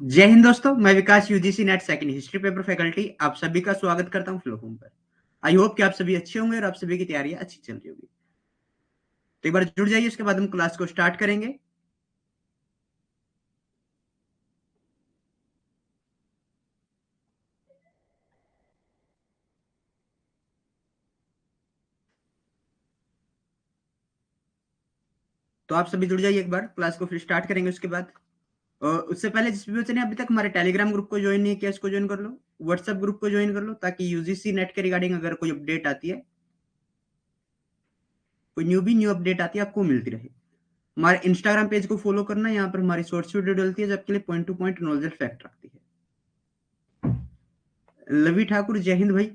जय हिंद दोस्तों, मैं Vikas UGC NET second history paper faculty आप सभी का स्वागत करता हूं फ्लो होम पर। आई होप कि आप सभी अच्छे होंगे और आप सभी की तैयारियां अच्छी चल रही होगी। तो एक बार जुड़ जाइए, उसके बाद हम क्लास को स्टार्ट करेंगे। तो आप सभी जुड़ जाइए, एक बार क्लास को फिर स्टार्ट करेंगे उसके बाद। और उससे पहले जिस भी बच्चे ने अभी तक हमारे टेलीग्राम ग्रुप को ज्वाइन नहीं किया, इसको ज्वाइन कर लो। व्हाट्सएप ग्रुप को ज्वाइन कर लो, ताकि यूजीसी नेट के रिगार्डिंग अगर कोई अपडेट आती है, कोई न्यू अपडेट आती है, आपको मिलती रहे। हमारे इंस्टाग्राम पेज को फॉलो करना, यहाँ पर हमारी शॉर्ट्स वीडियो डलती है जो आपके लिए point two point knowledge fact रखती है। लवी ठाकुर, जय हिंद भाई।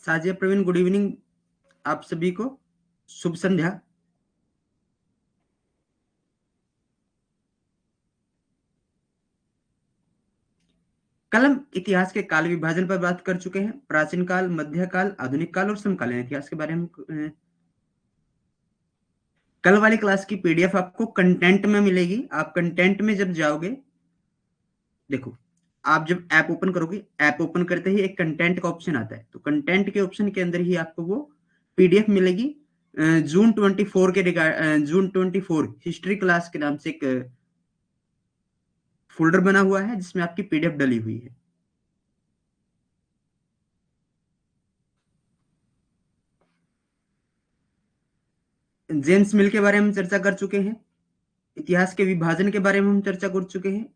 साजिया प्रवीण, गुड इवनिंग आप सभी को, शुभ संध्या। कल हम इतिहास के काल विभाजन पर बात कर चुके हैं। प्राचीन काल, मध्य काल, आधुनिक काल और समकालीन इतिहास के बारे में। कल वाली क्लास की पीडीएफ आपको कंटेंट में मिलेगी। आप कंटेंट में जब जाओगे, देखो, आप जब ऐप ओपन करोगे, ऐप ओपन करते ही एक कंटेंट का ऑप्शन आता है, तो कंटेंट के ऑप्शन के अंदर ही आपको वो पीडीएफ मिलेगी। जून 24 के रिगार्ड, जून 24 हिस्ट्री क्लास के नाम से एक फोल्डर बना हुआ है, जिसमें आपकी पीडीएफ डली हुई है। जेम्स मिल के बारे में हम चर्चा कर चुके हैं। इतिहास के विभाजन के बारे में हम चर्चा कर चुके हैं।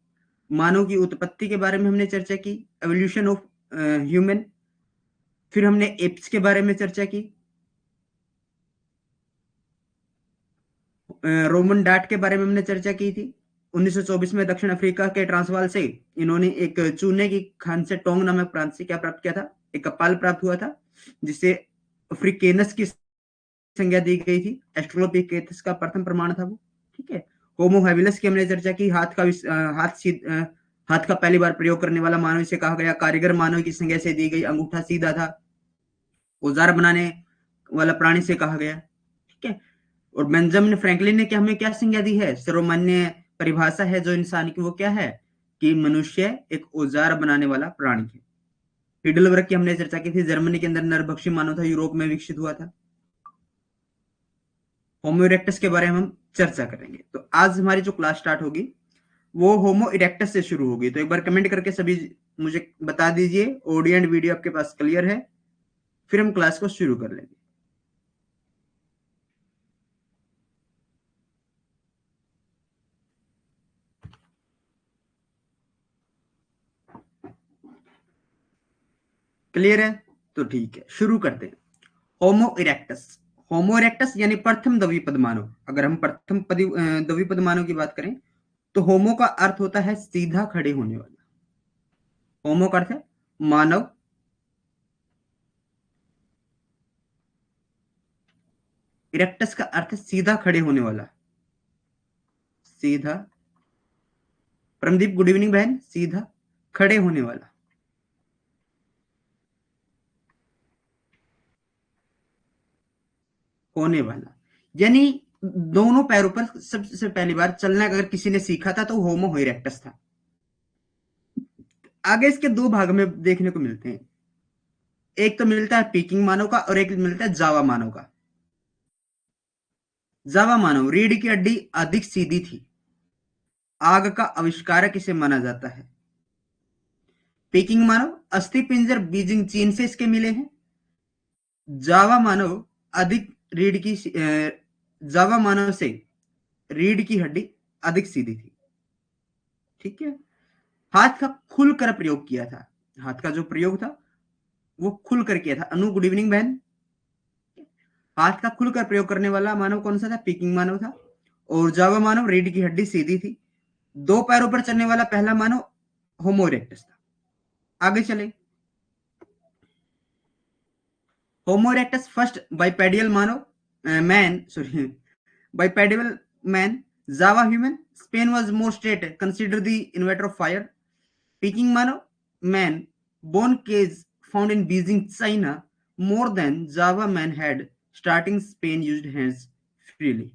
मानव की उत्पत्ति के बारे में हमने चर्चा की, एवोल्यूशन ऑफ ह्यूमन। फिर हमने एप्स के बारे में चर्चा की। रोमन डार्ट के बारे में हमने चर्चा की थी। 1924 में दक्षिण अफ्रीका के ट्रांसवाल से इन्होंने एक चूने की खान से टोंग नामक प्रांत से क्या प्राप्त किया था, एक कपाल प्राप्त हुआ था, जिसे अफ्रीकेनस की संज्ञा दी गई थी। एस्ट्रोलोपिथेकस का प्रथम प्रमाण था वो। ठीक है। होमो हैबिलस की हमने चर्चा की। हाथ का पहली बार प्रयोग करने वाला मानव इसे कहा गया। कारीगर मानव की संज्ञा से दी गई। अंगूठा सीधा था। औजार बनाने वाला प्राणी से कहा गया। ठीक है। और बेंजामिन फ्रैंकलिन ने क्या हमें क्या संज्ञा दी है, सर्वमान्य परिभाषा है जो इंसान की, वो क्या है कि मनुष्य एक औजार बनाने वाला प्राणी है। हिडलबर्ग की हमने चर्चा की थी। जर्मनी के अंदर नरभक्षी मानव था, यूरोप में विकसित हुआ था। होमो इरेक्टस के बारे में हम चर्चा करेंगे। तो आज हमारी जो क्लास स्टार्ट होगी वो होमो इरेक्टस से शुरू होगी। तो एक बार कमेंट करके सभी मुझे बता दीजिए ऑडियो एंड वीडियो आपके पास क्लियर है, फिर हम क्लास को शुरू कर लेंगे। क्लियर है? तो ठीक है, शुरू करते हैं। होमो इरेक्टस। होमो इरेक्टस यानी प्रथम द्विपद मानव। अगर हम प्रथम द्विपद मानव की बात करें, तो होमो का अर्थ होता है सीधा खड़े होने वाला। होमो का अर्थ है मानव। इरेक्टस का अर्थ है सीधा खड़े होने वाला। सीधा। परमदीप, गुड इवनिंग बहन। सीधा खड़े होने वाला। होने वाला यानी दोनों पैरों पर सबसे पहली बार चलना अगर किसी ने सीखा था तो होमो इरेक्टस था। आगे इसके दो भाग में देखने को मिलते हैं। एक तो मिलता है पीकिंग मानव का, और एक मिलता है जावा मानव का। जावा मानव रीढ़ की हड्डी अधिक सीधी थी। आग का आविष्कारक इसे माना जाता है। पीकिंग मानव अस्थि पिंजर बीजिंग चीन से इसके मिले हैं। जावा मानव अधिक रीढ़ की जावा मानव से रीढ़ की हड्डी अधिक सीधी थी। ठीक है। हाथ का खुलकर प्रयोग किया था। हाथ का जो प्रयोग था वो खुलकर किया था। अनु, गुड इवनिंग बहन। हाथ का खुलकर प्रयोग करने वाला मानव कौन सा था? पीकिंग मानव था। और जावा मानव रीढ़ की हड्डी सीधी थी। दो पैरों पर चलने वाला पहला मानव होमो इरेक्टस था। आगे चले। होमो इरेक्टस फर्स्ट बाइपेडियल मानव man, sorry, bipedal man. Java human. Spain was more state consider the inventor of fire. Peking मानव man bone cage found in Beijing China more than Java man had starting Spain used hands freely.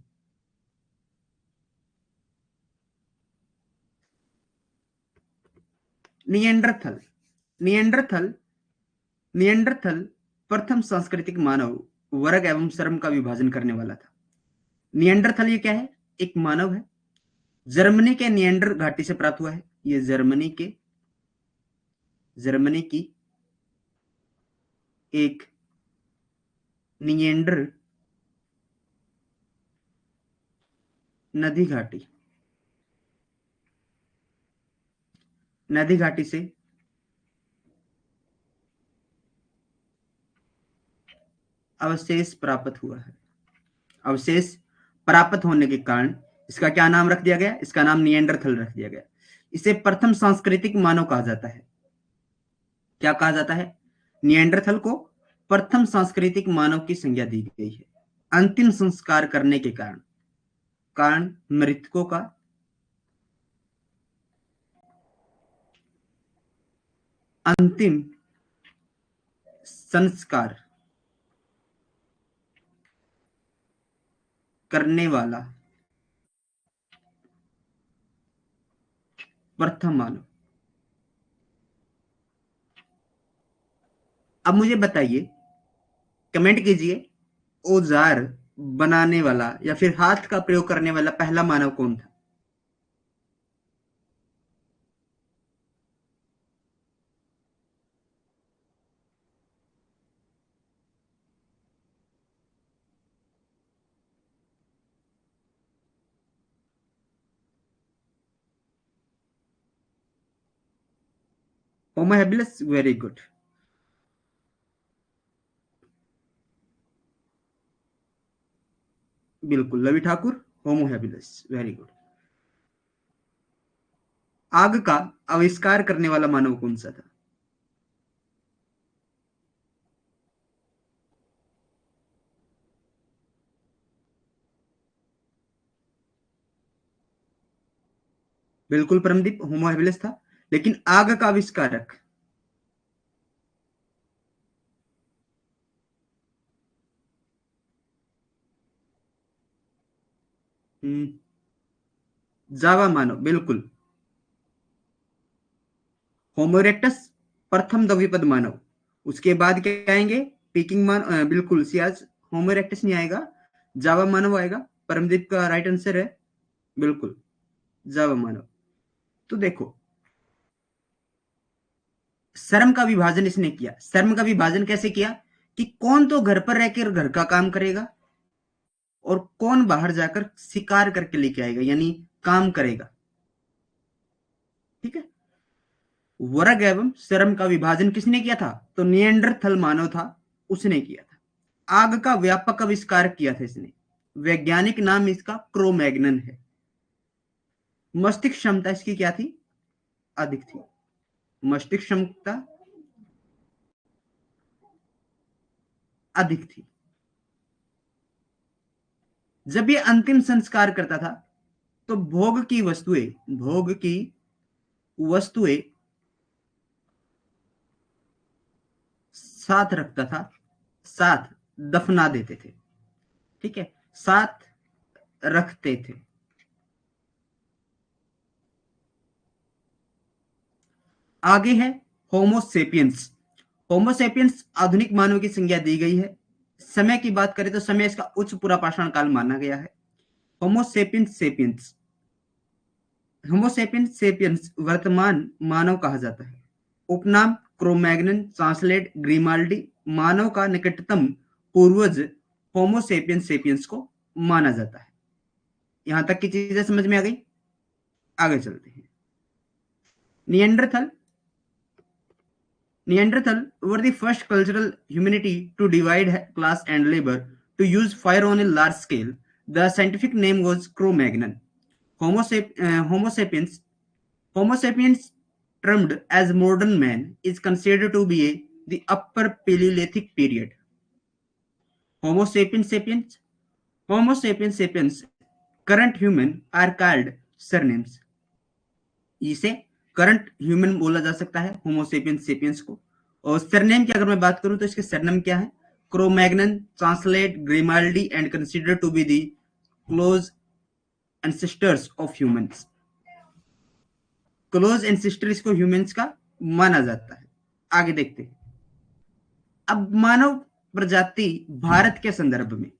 Neanderthal Neanderthal Neanderthal प्रथम सांस्कृतिक मानव वर्ग एवं श्रम का विभाजन करने वाला था। निएंडरथल ये क्या है? एक मानव है, जर्मनी के निएंडर घाटी से प्राप्त हुआ है। ये जर्मनी की एक निएंडर नदी घाटी से अवशेष प्राप्त हुआ है। अवशेष प्राप्त होने के कारण इसका क्या नाम रख दिया गया? इसका नाम निएंडरथल रख दिया गया। इसे प्रथम सांस्कृतिक मानव कहा जाता है। क्या कहा जाता है? निएंडरथल को प्रथम सांस्कृतिक मानव की संज्ञा दी गई है। अंतिम संस्कार करने के कारण मृतकों का अंतिम संस्कार करने वाला प्रथम मानव। अब मुझे बताइए, कमेंट कीजिए, औजार बनाने वाला या फिर हाथ का प्रयोग करने वाला पहला मानव कौन था? Homo habilis, very good. बिल्कुल, Ravi Thakur, Homo habilis, very good. आग का आविष्कार करने वाला मानव कौन सा था? बिल्कुल परमदीप, होमो हैबिलिस था। लेकिन आग का आविष्कारक जावा मानव, बिल्कुल। होमो इरेक्टस प्रथम द्विपद मानव। उसके बाद क्या आएंगे? पीकिंग मानव, बिल्कुल सियाज। होमो इरेक्टस नहीं आएगा, जावा मानव आएगा। परमदीप का राइट आंसर है, बिल्कुल जावा मानव। तो देखो, श्रम का विभाजन इसने किया। श्रम का विभाजन कैसे किया? कि कौन तो घर पर रहकर घर का काम करेगा और कौन बाहर जाकर शिकार करके लेके आएगा, यानी काम करेगा। ठीक है। वर्ग एवं श्रम का विभाजन किसने किया था? तो निएंडरथल मानव था, उसने किया था। आग का व्यापक आविष्कार किया था इसने। वैज्ञानिक नाम इसका क्रोमैग्नन है। मस्तिष्क क्षमता इसकी क्या थी? अधिक थी। मस्तिष्क क्षमता अधिक थी। जब ये अंतिम संस्कार करता था तो भोग की वस्तुएं साथ रखता था, साथ दफना देते थे। ठीक है, साथ रखते थे। आगे है होमोसेपियंस। होमोसेपियंस आधुनिक मानव की संज्ञा दी गई है। समय की बात करें तो समय इसका उच्च पुरापाषाण काल माना गया है। होमोसेपियंस सेपियंस होमोसेपियंस सेपियंस वर्तमान मानव कहा जाता है। उपनाम क्रोमैग्नन, ट्रांसलेट ग्रीमाल्डी। मानव का निकटतम पूर्वज होमोसेपियंस सेपियंस को माना जाता है। यहां तक की चीजें समझ में आ गई? आगे चलते हैं। Neanderthal were the first cultural humanity to divide class and labor to use fire on a large scale. The scientific name was Cro-Magnon. Homo sapiens, termed as modern man, is considered to be the upper Paleolithic period. Homo sapiens sapiens, current human are called surnames. इसे current human बोला जा सकता है, Homo sapiens sapiens को। और surname की अगर मैं बात करूं तो इसके सरनेम क्या है? Cro Magnon, translate Grimaldi and consider to be the close ancestors of humans. Close ancestor इसको ह्यूमंस का माना जाता है। आगे देखते हैं। अब मानव प्रजाति भारत के संदर्भ में,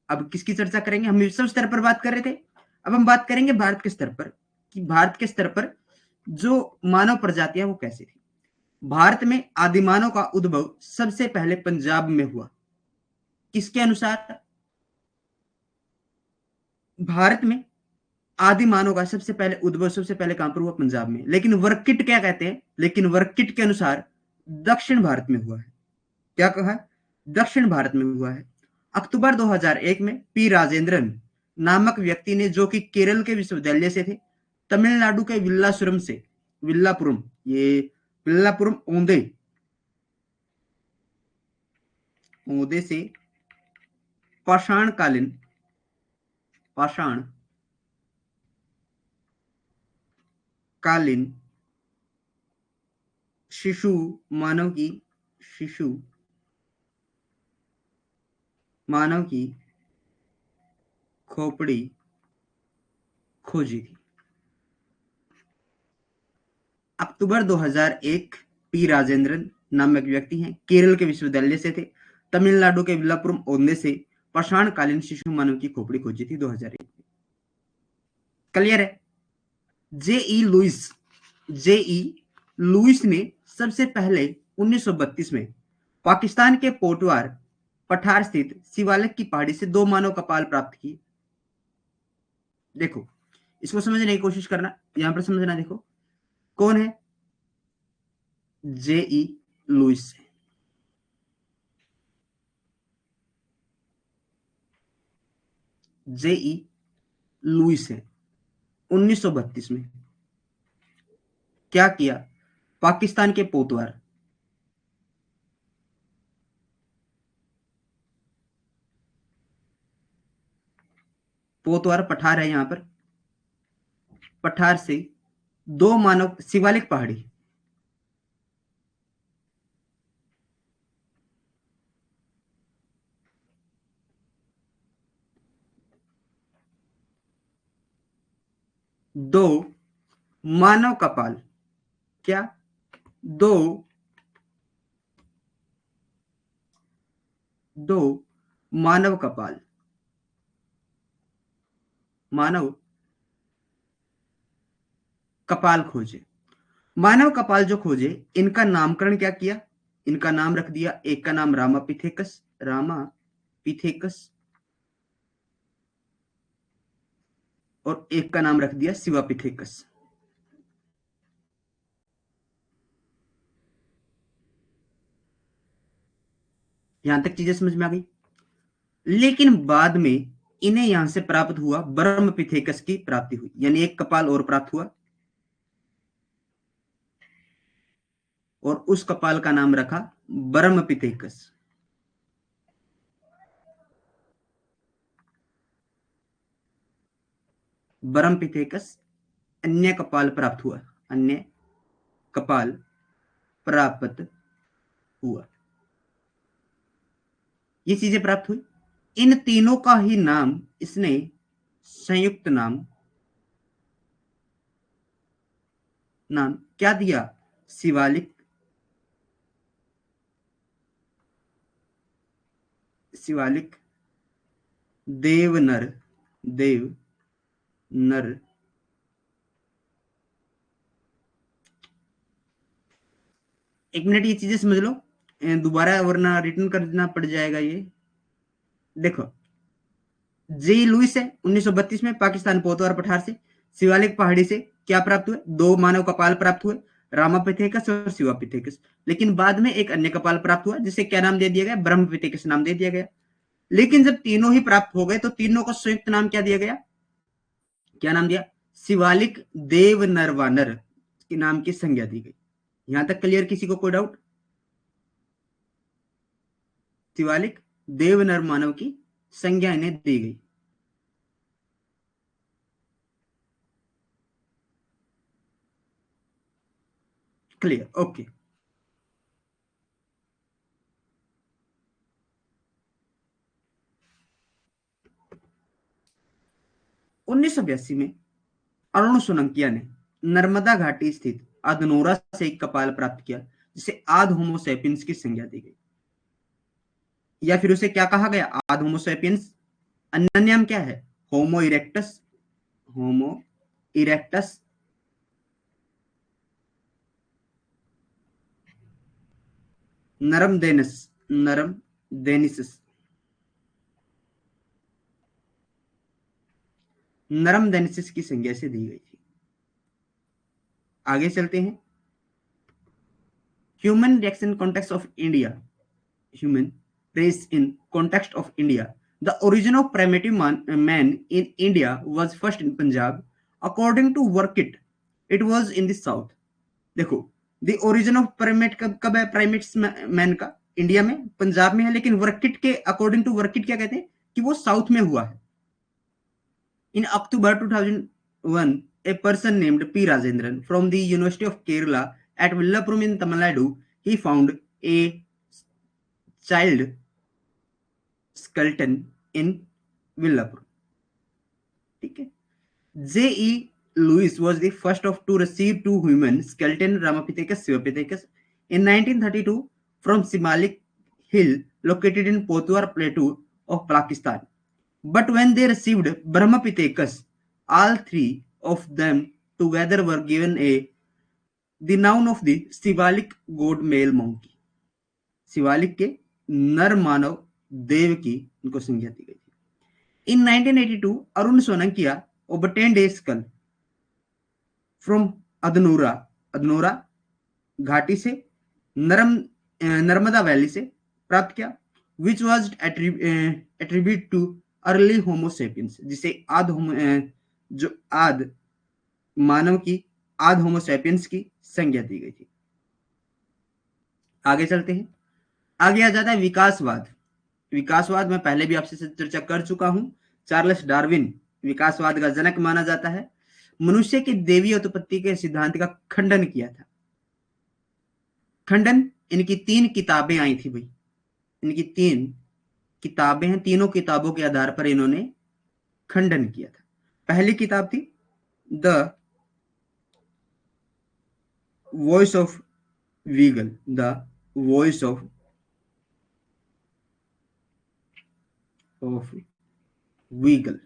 अब किसकी चर्चा करेंगे? हम विश्व स्तर पर बात कर रहे थे, अब हम बात करेंगे भारत के स्तर पर, कि भारत के स्तर पर जो मानव प्रजातियां वो कैसी थी। भारत में आदिमानव का उद्भव सबसे पहले पंजाब में हुआ। किसके अनुसार? भारत में आदि मानव का सबसे पहले उद्भव सबसे पहले कहां पर हुआ? पंजाब में। लेकिन वर्ककिट क्या कहते हैं? लेकिन वर्ककिट के अनुसार दक्षिण भारत में हुआ है। क्या कहा है? दक्षिण भारत में हुआ है। अक्टूबर 2001 में पी राजेंद्रन नामक व्यक्ति ने, जो कि केरल के विश्वविद्यालय से थे, तमिलनाडु के विल्लापुरम से, विल्लापुरम, ये विल्लापुरम ओंदे ओंदे से पाषाण कालीन शिशु शिशु मानव की खोपड़ी खोजी थी। अक्टूबर 2001 पी राजेंद्रन नामक व्यक्ति हैं, केरल के विश्वविद्यालय से थे, तमिलनाडु के विल्लापुरम ओंदे से पाषाणकालीन शिशु मानव की खोपड़ी खोजी थी 2001 में। क्लियर है? जेई लुइस ने सबसे पहले 1932 में पाकिस्तान के पोटवार पठार स्थित शिवालिक की पहाड़ी से 2 मानव कपाल प्राप्त किए। देखो, इसको समझने की कोशिश करना, यहां पर समझना। देखो कौन है? JEE Louis. जेई लुइस है। 1932 में क्या किया? पाकिस्तान के पोतवार पठार है, यहां पर पठार से 2 मानव, शिवालिक पहाड़ी, दो मानव कपाल, क्या? 2 दो मानव कपाल, मानव कपाल खोजे। मानव कपाल जो खोजे, इनका नामकरण क्या किया? इनका नाम रख दिया, एक का नाम रामापिथेकस और एक का नाम रख दिया शिवापिथेकस। यहां तक चीजें समझ में आ गई। लेकिन बाद में इन्हें यहां से प्राप्त हुआ, ब्रह्मपिथेकस की प्राप्ति हुई, यानी एक कपाल और प्राप्त हुआ और उस कपाल का नाम रखा ब्रह्मपिथेकस। ब्रह्मपिथेकस अन्य कपाल प्राप्त हुआ, अन्य कपाल प्राप्त हुआ, ये चीजें प्राप्त हुई। इन तीनों का ही नाम इसने संयुक्त नाम क्या दिया? शिवालिक, शिवालिक देवनर, देवनर। एक मिनट, ये चीजें समझ लो, दोबारा वरना रिटर्न करना पड़ जाएगा ये। देखो, जे लुइस है 1932 में पाकिस्तान पोतवार पठार से शिवालिक पहाड़ी से क्या प्राप्त हुए? 2 मानव कपाल प्राप्त हुए, रामापिथेकस और शिवापिथेकस। लेकिन बाद में एक अन्य कपाल प्राप्त हुआ, जिसे क्या नाम दे दिया गया? ब्रह्मपिथेकस नाम दे दिया गया। लेकिन जब तीनों ही प्राप्त हो गए तो तीनों का संयुक्त नाम क्या दिया गया? क्या नाम दिया? शिवालिक देव नरवानर के नाम की संज्ञा दी गई। यहां तक क्लियर? किसी को कोई डाउट? शिवालिक देव नर मानव की संज्ञा इन्हें दी गई। क्लियर? ओके। 1982 में अरुण सोलंकिया ने नर्मदा घाटी स्थित अदनोरा से एक कपाल प्राप्त किया, जिसे आद होमोसेपियंस की संज्ञा दी गई। या फिर उसे क्या कहा गया, आद होमोसेपियंस। अन्य नाम क्या है, होमो इरेक्टस, होमो इरेक्टस। नरम देनस, नरम देनिसिस, नरम देनिसिस की संज्ञा से दी गई थी। आगे चलते हैं। Human reaction context of India, human race in context of India. The origin of primitive man in India was first in Punjab. According to Workit, it was in the south. देखो, the origin of primate कब है, primates man का India में, पंजाब में है, लेकिन वर्किट के according to वर्किट क्या कहते हैं कि वो साउथ में हुआ है। In October 2001, a person named P. Rajendran from the University of Kerala at Villapuram in Tamil Nadu, he found a child skeleton in Villapuram. ठीक है। J.E. Lewis was the first of to receive two human skeleton Ramapithecus Sivapithecus in 1932 from Simalik Hill located in Potwar Plateau of Pakistan. But when they received Brahmapithecus, all three of them together were given the noun of the Sivalik god male monkey. Shivalik के नर मानव देव की उनको संज्ञा दी गई थी। In 1982, Arun Solankiya obtained a skull from अदनोरा घाटी से, Narmada valley से प्राप्त किया, which was attributed to early homo sapiens, जिसे जो आद मानव की, आद होमो सैपियंस की संज्ञा दी गई थी। आगे चलते हैं। आगे आ जाता है विकासवाद। विकासवाद मैं पहले भी आपसे चर्चा कर चुका हूं। चार्ल्स डार्विन विकासवाद का जनक माना जाता है। मनुष्य की दैवीय उत्पत्ति के सिद्धांत का खंडन किया था। खंडन, इनकी 3 किताबें आई थी भाई, इनकी 3 किताबें हैं, तीनों किताबों के आधार पर इन्होंने खंडन किया था। पहली किताब थी the voice of Beagle, the voice of Beagle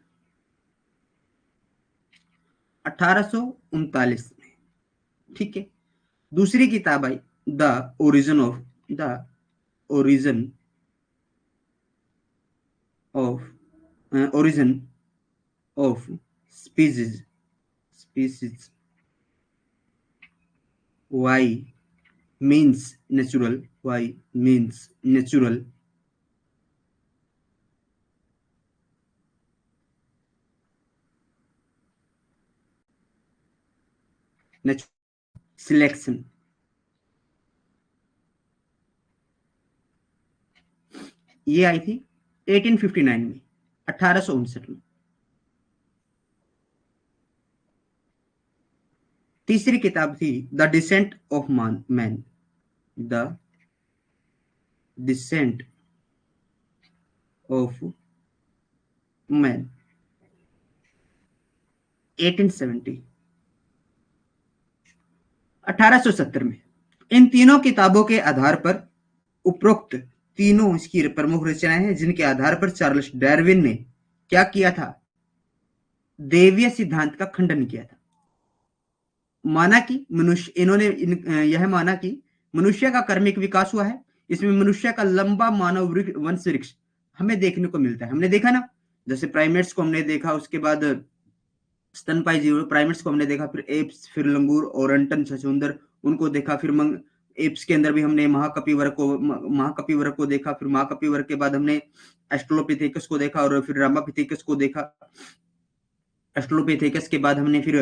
1839 में। ठीक है। दूसरी किताब आई the origin of species, by means natural, selection. ये आई थी 1859 में, 1859 में। तीसरी किताब थी the descent of man, the descent of man, 1870, 1870 में। इन तीनों किताबों के आधार पर, उपरोक्त तीनों इसकी प्रमुख रचनाएं हैं, जिनके आधार पर चार्ल्स डार्विन ने क्या किया था, दैवीय सिद्धांत का खंडन किया था। माना कि यह माना कि मनुष्य का कर्मिक विकास हुआ है, इसमें मनुष्य का लंबा मानव वंश वृक्ष हमें देखने को मिलता है। हमने देखा ना, जैसे प्राइमेट्स को हमने देखा, उसके बाद स्तनपायी जीव प्राइमेट्स को हमने देखा, फिर एप्स, फिर लंगूर, ओरंगटन, छछूंदर, उनको देखा, फिर एप्स के अंदर भी हमने महाकपिवर को देखा, फिर महाकपिवर के बाद हमने एस्ट्रोलोपिथेकस को देखा, और फिर रामापिथेकस को देखा। एस्ट्रोलोपिथेकस के बाद हमने फिर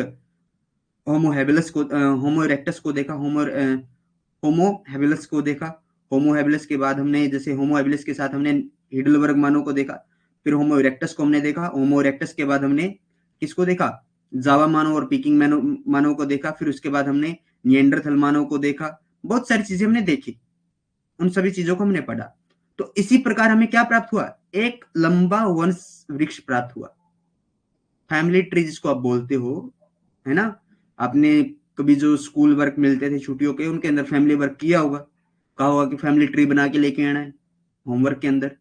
होमो इरेक्टस को देखा, होमो हैबिलस को देखा। होमो हैबिलस के बाद हमने, जैसे होमो हैबिलस के साथ हमने हिडलबर्ग मानव को देखा, फिर होमो इरेक्टस को हमने देखा। होमो इरेक्टस के बाद हमने किसको देखा, जावा मानव और पीकिंग मानव को देखा। फिर उसके बाद हमने निएंडरथल मानव को देखा। बहुत सारी चीजें हमने देखी, उन सभी चीजों को हमने पढ़ा। तो इसी प्रकार हमें क्या प्राप्त हुआ, एक लंबा वंश वृक्ष प्राप्त हुआ, फैमिली ट्री जिसको आप बोलते हो, है ना। आपने कभी जो स्कूल वर्क मिलते थे छुट्टियों के, उनके अंदर फैमिली वर्क किया होगा, कहा होगा कि फैमिली ट्री बना के लेके आना है होमवर्क के अंदर।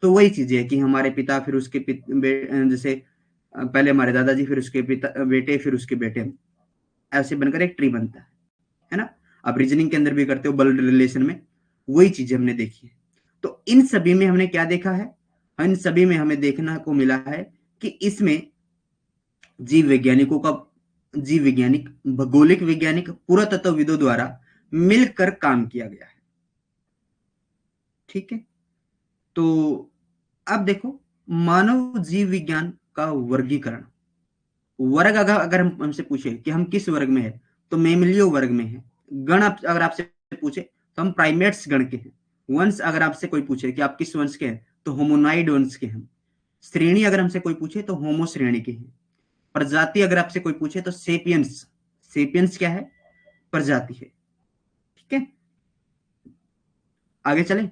तो वही चीजें है कि हमारे पिता, फिर उसके जैसे पहले हमारे दादाजी, फिर उसके पिता बेटे, फिर उसके बेटे, ऐसे बनकर एक ट्री बनता है ना। आप रीजनिंग के अंदर भी करते हो, ब्लड रिलेशन में वही चीजें हमने देखी है। तो इन सभी में हमने क्या देखा है, इन सभी में हमें देखना को मिला है कि इसमें जीव वैज्ञानिकों का, जीव वैज्ञानिक, भौगोलिक वैज्ञानिक, पुरातत्वविदों द्वारा मिलकर काम किया गया है। ठीक है, तो अब देखो, मानव जीव विज्ञान का वर्गीकरण। वर्ग अगर हम हमसे पूछे कि हम किस वर्ग में है, तो मेमलियो वर्ग में है। गण अगर आपसे पूछे तो हम प्राइमेट्स गण के हैं। वंश अगर आपसे कोई पूछे कि आप किस वंश के हैं, तो होमोनाइड वंश के हैं। श्रेणी अगर हमसे कोई पूछे तो होमो श्रेणी के हैं। प्रजाति अगर आपसे कोई पूछे तो सेपियंस, सेपियंस क्या है, प्रजाति है। ठीक है, आगे चलें,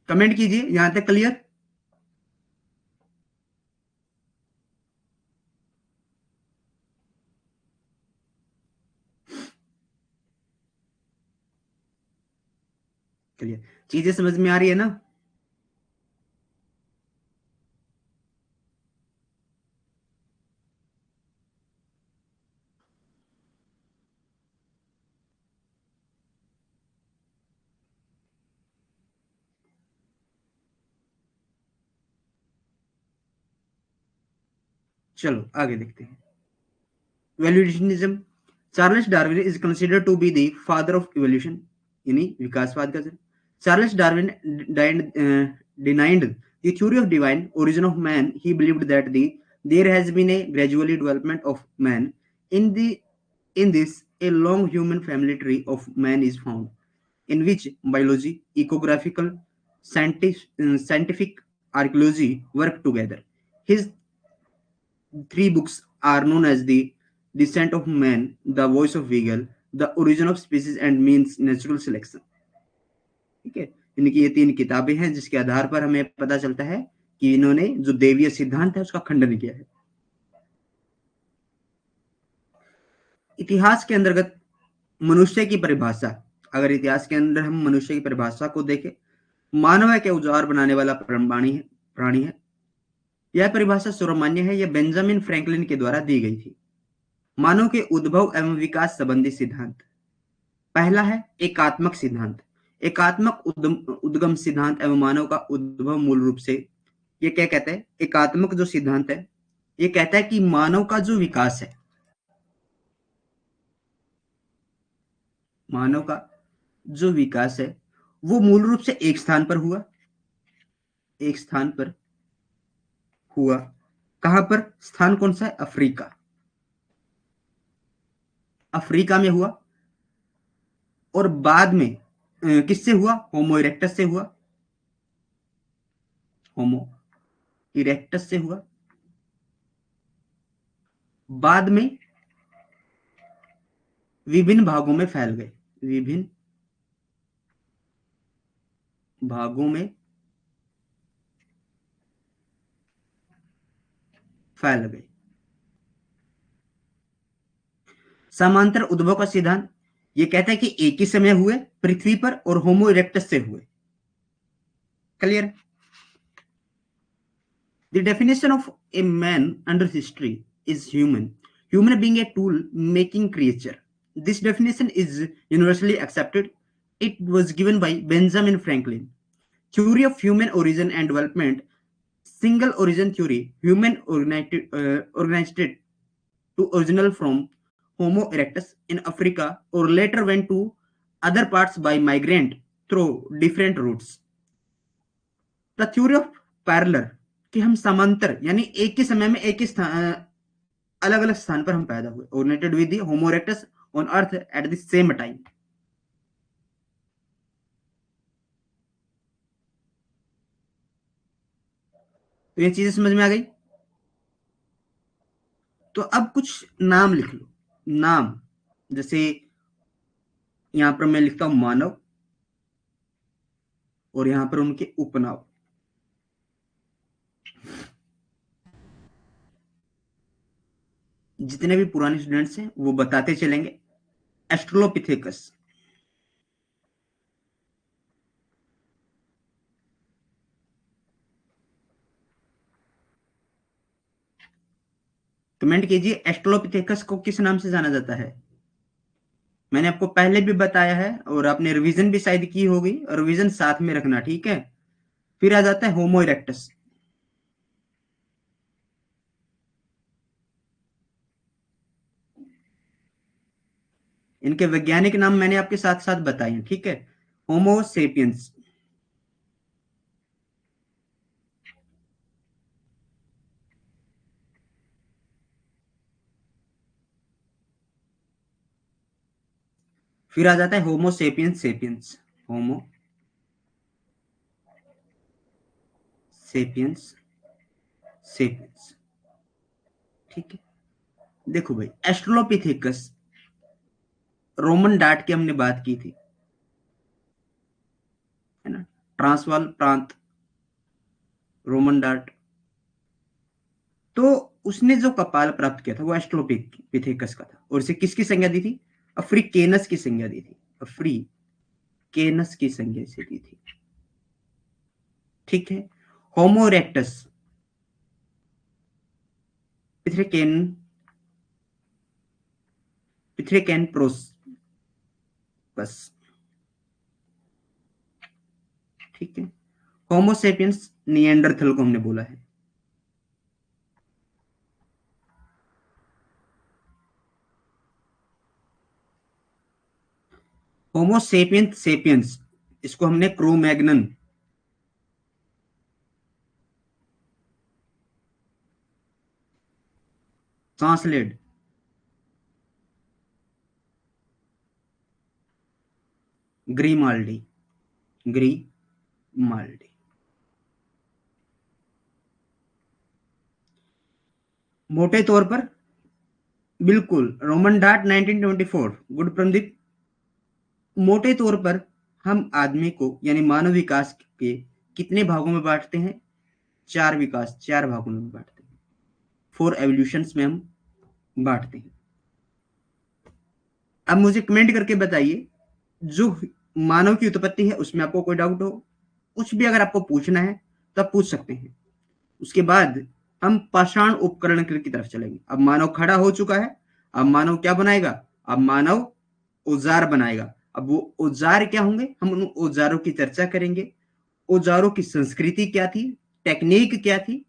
कमेंट कीजिए यहां तक क्लियर। क्लियर, चीजें समझ में आ रही है ना। चलो आगे देखते हैं। Evolutionism, Charles Darwin is considered to be the father of evolution, यानी विकासवाद का जन्म। Charles Darwin denied the theory of divine origin of man. He believed that there has been a gradual development of man. In the in this, a long human family tree of man is found, in which biology, ecographical, scientific archaeology work together. His three books are known as The Descent of Man, The Voice of Weigel, The Origin of Species and Means Natural Selection। ठीक है, इनकी ये तीन किताबें हैं जिसके आधार पर हमें पता चलता है कि इन्होंने जो देवीय सिद्धांत है उसका खंडन किया है। इतिहास के अंतर्गत मनुष्य की परिभाषा, अगर इतिहास के अंदर हम मनुष्य की परिभाषा को देखें, मानव के औजार बनाने वाला प्राणी है। यह परिभाषा सर्वमान्य है, यह बेंजामिन फ्रैंकलिन के द्वारा दी गई थी। मानव के उद्भव एवं विकास संबंधी सिद्धांत। पहला है एकात्मक सिद्धांत। एकात्मक उद्गम सिद्धांत एवं मानव का उद्भव मूल रूप से ये क्या कहता है, एकात्मक जो सिद्धांत है ये कहता है कि मानव का जो विकास है, मानव का जो विकास है वो मूल रूप से एक स्थान पर हुआ, एक स्थान पर हुआ। कहां पर, स्थान कौन सा है, अफ्रीका, अफ्रीका में हुआ। और बाद में किससे हुआ, होमो इरेक्टस से हुआ, होमो इरेक्टस से हुआ। बाद में विभिन्न भागों में फैल गए, विभिन्न भागों में फैल गए। समांतर उद्भव का सिद्धांत ये कहता है कि एक ही समय हुए पृथ्वी पर और होमो इरेक्टस से हुए। Clear. The definition of a man under history is human, human being a tool making creature. This definition is universally accepted. It was given by Benjamin Franklin. Theory of human origin and development, single origin theory, human organized to original from Homo erectus in Africa or later went to other parts by migrant through different routes. The theory of parallel, कि हम समांतर यानी एक ही समय में एक ही स्थान, अलग अलग स्थान पर हम पैदा हुए, originated with the Homo erectus on earth at the same time। तो ये चीजें समझ में आ गई। तो अब कुछ नाम लिख लो, नाम, जैसे यहां पर मैं लिखता हूं मानव और यहां पर उनके उपनाम। जितने भी पुराने स्टूडेंट्स हैं वो बताते चलेंगे। एस्ट्रोलोपिथेकस। कमेंट कीजिए, एस्ट्रोलोपिथेकस को किस नाम से जाना जाता है। मैंने आपको पहले भी बताया है और आपने रिवीजन भी शायद की होगी, और रिवीजन साथ में रखना, ठीक है। फिर आ जाता है होमो इरेक्टस। इनके वैज्ञानिक नाम मैंने आपके साथ साथ बताए हैं, ठीक है। होमो सेपियंस। फिर आ जाता है होमो सेपियंस सेपियंस। होमो सेपियंस सेपियंस, ठीक है। देखो भाई, एस्ट्रोलोपिथेकस, रोमन डार्ट की हमने बात की थी, है ना। ट्रांसवाल प्रांत, रोमन डार्ट। तो उसने जो कपाल प्राप्त किया था वो एस्ट्रोलोपिथेकस का था, और इसे किसकी संज्ञा दी थी? अफ्रीकेनस की संज्ञा दी थी। अफ्रीकेनस की संज्ञा इसे दी थी, ठीक है। होमो इरेक्टस, पिथेकेन, पिथेकेन प्रोस्पस, ठीक है। होमोसेपियंस निएंडरथल को हमने बोला है। होमोसेपियंस सेपियंस, इसको हमने क्रोमैग्नन, ट्रांसलेट, ग्रीमाल्डी, ग्रीमाल्डी। मोटे तौर पर बिल्कुल, रोमन डार्ट 1924, गुड प्रदीप। मोटे तौर पर हम आदमी को यानी मानव विकास के कितने भागों में बांटते हैं? चार भागों में बांटते हैं। 4 एवोल्यूशंस में हम बांटते हैं। अब मुझे कमेंट करके बताइए, जो मानव की उत्पत्ति है उसमें आपको कोई डाउट हो, कुछ भी अगर आपको पूछना है तो आप पूछ सकते हैं। उसके बाद हम पाषाण उपकरण की तरफ चलेंगे। अब मानव खड़ा हो चुका है, अब मानव क्या बनाएगा? अब मानव औजार बनाएगा। अब वो औजार क्या होंगे, हम उन औजारों की चर्चा करेंगे। औजारों की संस्कृति क्या थी, टेक्निक क्या थी,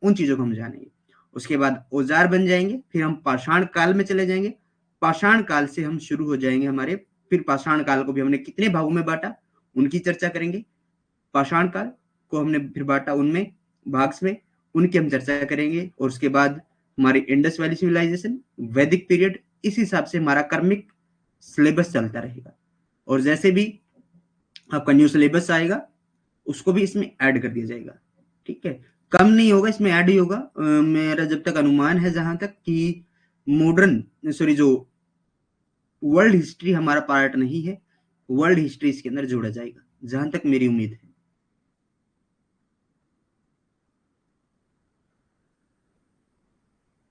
उन चीजों को हम जानेंगे। उसके बाद औजार बन जाएंगे, फिर हम पाषाण काल में चले जाएंगे। पाषाण काल से हम शुरू हो जाएंगे हमारे, फिर पाषाण काल को भी हमने कितने भागों में बांटा उनकी चर्चा करेंगे। पाषाण काल को हमने फिर बांटा उनमें भाग्स में, उनकी हम चर्चा करेंगे। और उसके बाद हमारी इंडस वैली सिविलाइजेशन, वैदिक पीरियड, इस हिसाब से हमारा कर्मिक सिलेबस चलता रहेगा। और जैसे भी आपका न्यू सिलेबस आएगा उसको भी इसमें ऐड कर दिया जाएगा, ठीक है। कम नहीं होगा, इसमें ऐड ही होगा। मेरा जब तक अनुमान है, जहां तक कि मॉडर्न सॉरी जो वर्ल्ड हिस्ट्री हमारा पार्ट नहीं है, वर्ल्ड हिस्ट्री इसके अंदर जोड़ा जाएगा, जहां तक मेरी उम्मीद है।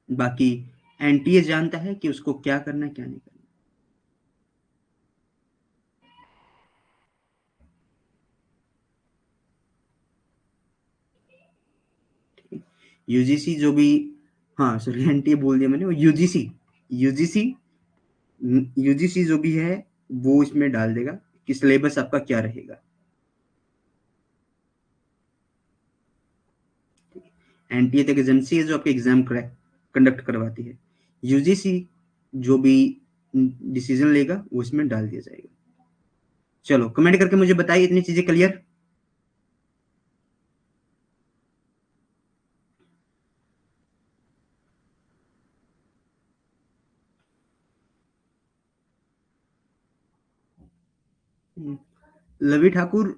बाकी एनटीए जानता है कि उसको क्या करना है क्या नहीं करना। यूजीसी जो भी, हाँ सॉरी एनटीए बोल दिया मैंने, वो यूजीसी, यूजीसी यूजीसी जो भी है वो इसमें डाल देगा कि सिलेबस आपका क्या रहेगा। एनटीए एक एजेंसी है जो आपके एग्जाम कंडक्ट करवाती है। यूजीसी जो भी डिसीजन लेगा वो इसमें डाल दिया जाएगा। चलो कमेंट करके मुझे बताइए, इतनी चीजें क्लियर। लवी ठाकुर,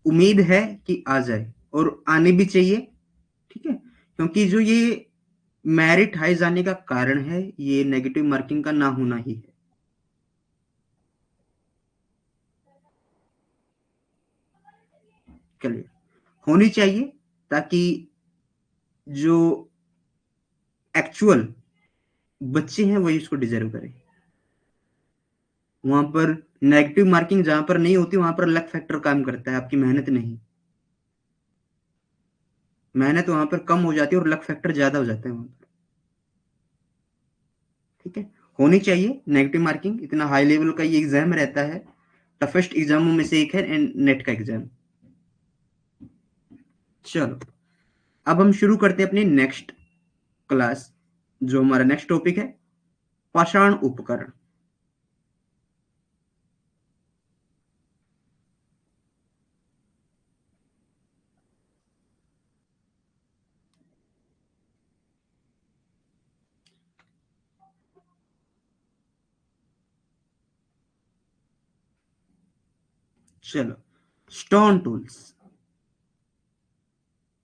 उम्मीद है कि आ जाए, और आने भी चाहिए, ठीक है। क्योंकि जो ये मेरिट हाई जाने का कारण है, ये नेगेटिव मार्किंग का ना होना ही है। चलिए, होनी चाहिए, ताकि जो एक्चुअल बच्चे हैं वही उसको डिजर्व करें। वहां पर नेगेटिव मार्किंग जहां पर नहीं होती वहां पर लक फैक्टर काम करता है, आपकी मेहनत नहीं। मेहनत वहां पर कम हो जाती है और लक फैक्टर ज्यादा हो जाता है वहां पर। ठीक है, होनी चाहिए नेगेटिव मार्किंग, इतना हाई लेवल का ये एग्जाम रहता है, टफेस्ट एग्जामों में से एक है एंड नेट का एग्जाम। चलो, अब हम शुरू करते हैं अपनी नेक्स्ट क्लास। जो हमारा नेक्स्ट टॉपिक है, पाषाण उपकरण। चलो, स्टोन टूल्स,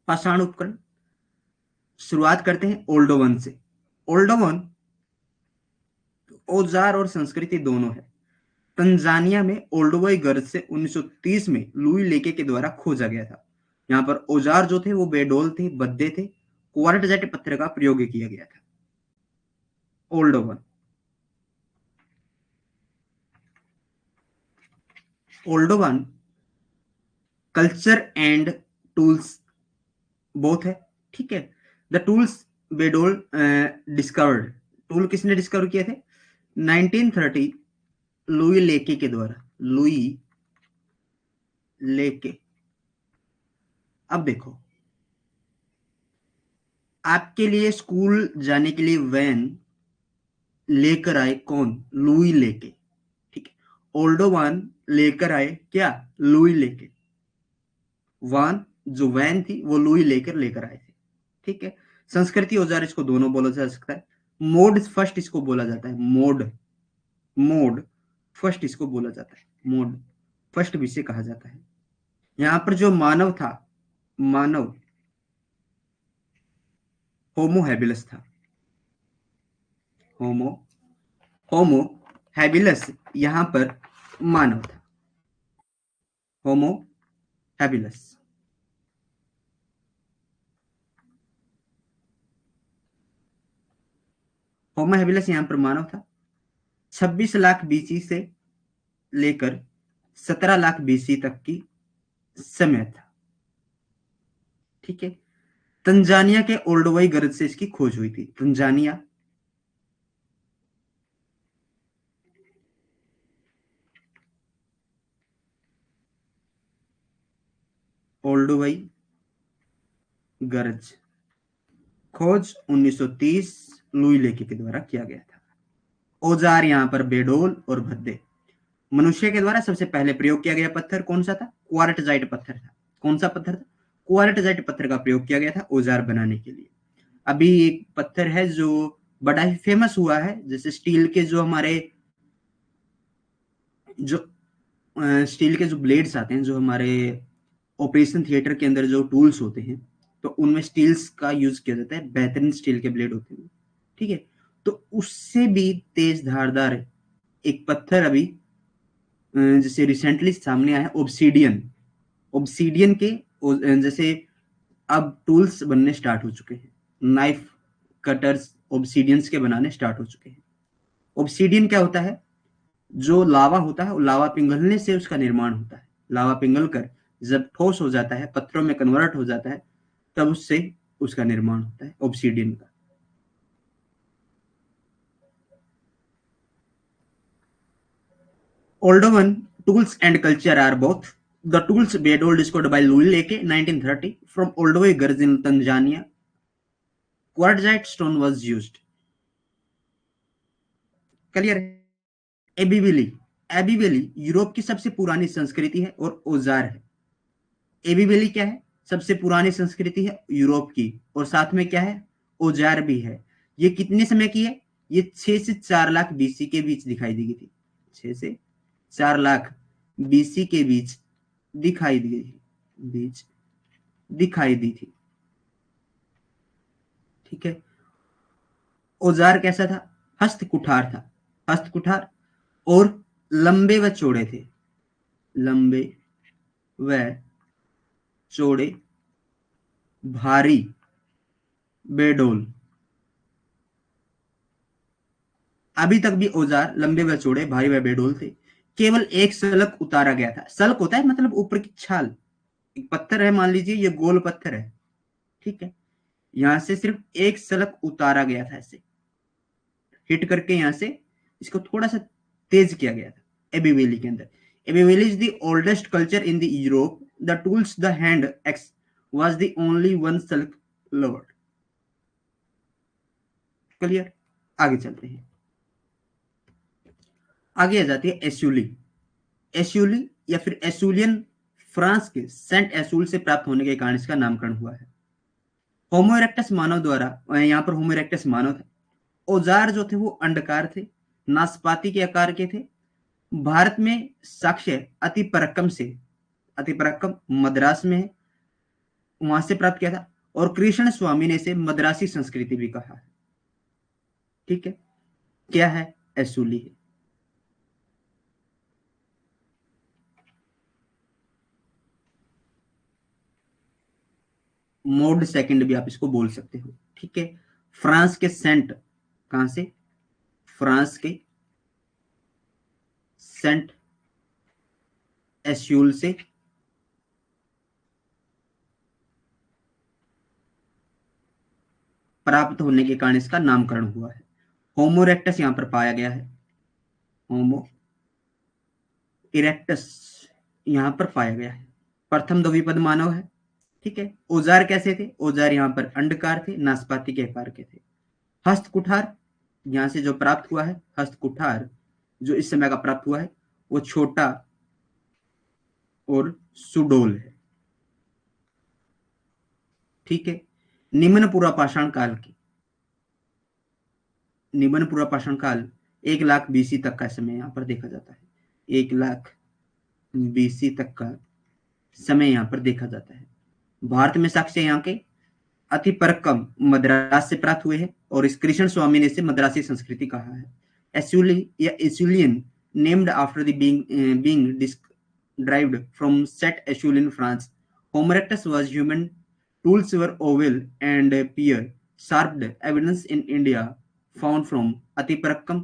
पाषाण उपकरण। शुरुआत करते हैं ओल्डो वन से। ओल्डो वन औजार और संस्कृति दोनों है। तंजानिया में ओल्डोवई गर्ज से 1930 में लुई लेके के द्वारा खोजा गया था। यहाँ पर औजार जो थे वो बेडोल थे, बद्दे थे, क्वार्टजाइट पत्थर का प्रयोग किया गया था। ओल्डोवन, ओल्डोवन कल्चर एंड टूल्स बोथ है। ठीक है, द टूल्स बेडोल डिस्कवर्ड, टूल किसने डिस्कवर किए थे? 1930 लुई लेके के द्वारा, लुई लेके। अब देखो, आपके लिए स्कूल जाने के लिए वैन लेकर आए कौन? लुई लेके। ठीक है, ओल्डोवान लेकर आए क्या? लुई लेके। वान जो वैन थी वो लुई लेकर लेकर आए थे। ठीक है, संस्कृति औजार इसको दोनों बोला जा सकता है। मोड फर्स्ट इसको बोला जाता है, मोड, मोड फर्स्ट इसको बोला जाता है, मोड फर्स्ट भी से कहा जाता है। यहां पर जो मानव था, मानव होमो हैबिलस था। होमो, होमो हैबिलस यहां पर मानव था। होमो हैबिलस, होमो हैबिलस यहां पर मानव था। 26 लाख बीसी से लेकर 17 लाख बीसी तक की समय था। ठीक है, तंजानिया के ओल्डोवई गर्द से इसकी खोज हुई थी। तंजानिया, ओल्डोवई गर्ज, खोज 1930 लुई लेके के द्वारा किया गया था। औजार यहां पर बेडोल और भद्दे। मनुष्य के द्वारा सबसे पहले प्रयोग किया गया पत्थर कौन सा था? क्वार्टजाइट पत्थर था। कौन सा पत्थर था? क्वार्टजाइट पत्थर का प्रयोग किया गया था औजार बनाने के लिए। अभी एक पत्थर है जो बड़ा ही फेमस हुआ है, जैसे स्टील के जो हमारे जो स्टील के जो ब्लेड्स आते हैं, जो हमारे ऑपरेशन थिएटर के अंदर जो टूल्स होते हैं, तो उनमें स्टील्स का यूज किया जाता है, बेहतरीन स्टील के ब्लेड होते हैं। ठीक है, तो उससे भी तेज धारदार एक पत्थर अभी जैसे रिसेंटली सामने आया, ऑब्सीडियन। ऑब्सीडियन के जैसे अब टूल्स बनने स्टार्ट हो चुके हैं, नाइफ कटर्स ऑब्सीडियंस के बनाने स्टार्ट हो चुके हैं। ऑब्सीडियन क्या होता है? जो लावा होता है, लावा पिघलने से उसका निर्माण होता है। लावा पिघल कर जब ठोस हो जाता है, पत्थरों में कन्वर्ट हो जाता है, तब उससे उसका निर्माण होता है ऑब्सीडियन का। Oldowan tools and culture are both the tools Bedoll discovered by Louis Leakey 1930 from Olduvai Gorge in Tanzania. Quartzite stone was used. Clear है? एबीविली, एबीविली यूरोप की सबसे पुरानी संस्कृति है और औजार है। एबीविली क्या है? सबसे पुरानी संस्कृति है यूरोप की, और साथ में क्या है? औजार भी है। ये कितने समय की है? ये 6 से 4 लाख बीसी के बीच दिखाई दी गई थी। 6 से 4 लाख बीसी के बीच दिखाई दी गई, बीच दिखाई दी थी। ठीक है, औजार कैसा था? हस्त कुठार था, हस्त कुठार, और लंबे व चौड़े थे, लंबे व चौड़े, भारी, बेडोल, अभी तक भी औजार लंबे व चौड़े, भारी व बेडोल थे। केवल एक सलक उतारा गया था। सलक होता है मतलब ऊपर की छाल। एक पत्थर है, मान लीजिए ये गोल पत्थर है, ठीक है, यहां से सिर्फ एक सलक उतारा गया था, ऐसे हिट करके यहां से इसको थोड़ा सा तेज किया गया था एबी वैली के अंदर। Abbeville is the oldest culture in the Europe. The tools the hand axe was the only one सल्क लवर्ड। क्लियर। आगे चलते हैं। आगे आ जाती है एस्यूली। एस्यूली या फिर एसुलियन फ्रांस के सेंट एसूल से प्राप्त होने के कारण इसका नामकरण हुआ है। होमो इरेक्टस मानव द्वारा, यहाँ पर होमो इरेक्टस मानव थे। औजार जो थे वो अंडकार थे, नाशपाती के आकार के थे। भारत में साक्ष्य अतिपरक्कम से, अतिपरक्कम मद्रास में है, वहां से प्राप्त किया था। और कृष्ण स्वामी ने इसे मद्रासी संस्कृति भी कहा है। ठीक है, क्या है? एसूली है। मोड सेकंड भी आप इसको बोल सकते हो। ठीक है, फ्रांस के सेंट, कहां से? फ्रांस के सेंट एस्यूल से प्राप्त होने के कारण इसका नामकरण हुआ है। होमो इरेक्टस यहां पर पाया गया है। होमो इरेक्टस यहां पर पाया गया है। प्रथम द्विपद मानव है। ठीक है, औजार कैसे थे? औजार यहां पर अंडकार थे, नाशपाती के आकार के थे। हस्त कुठार यहां से जो प्राप्त हुआ है, हस्त कुठार जो इस समय का प्राप्त हुआ है वो छोटा और सुडोल है। ठीक है, निम्न पूर्व पाषाण काल की, निम्न पूर्व पाषाण काल 1 लाख बीसी तक का समय यहां पर देखा जाता है। 1 लाख बीसी तक का समय यहां पर देखा जाता है। भारत में साक्ष्य यहाँ के अति परक्कम मद्रास से प्राप्त हुए हैं और इस कृष्ण स्वामी ने इसे मद्रासी संस्कृति कहा है। एस्यूली या Acheulian named after the being derived from set Esul in France. Homo erectus was human. Tools were oval and pear sharped. Evidence in India found from Atiparakam.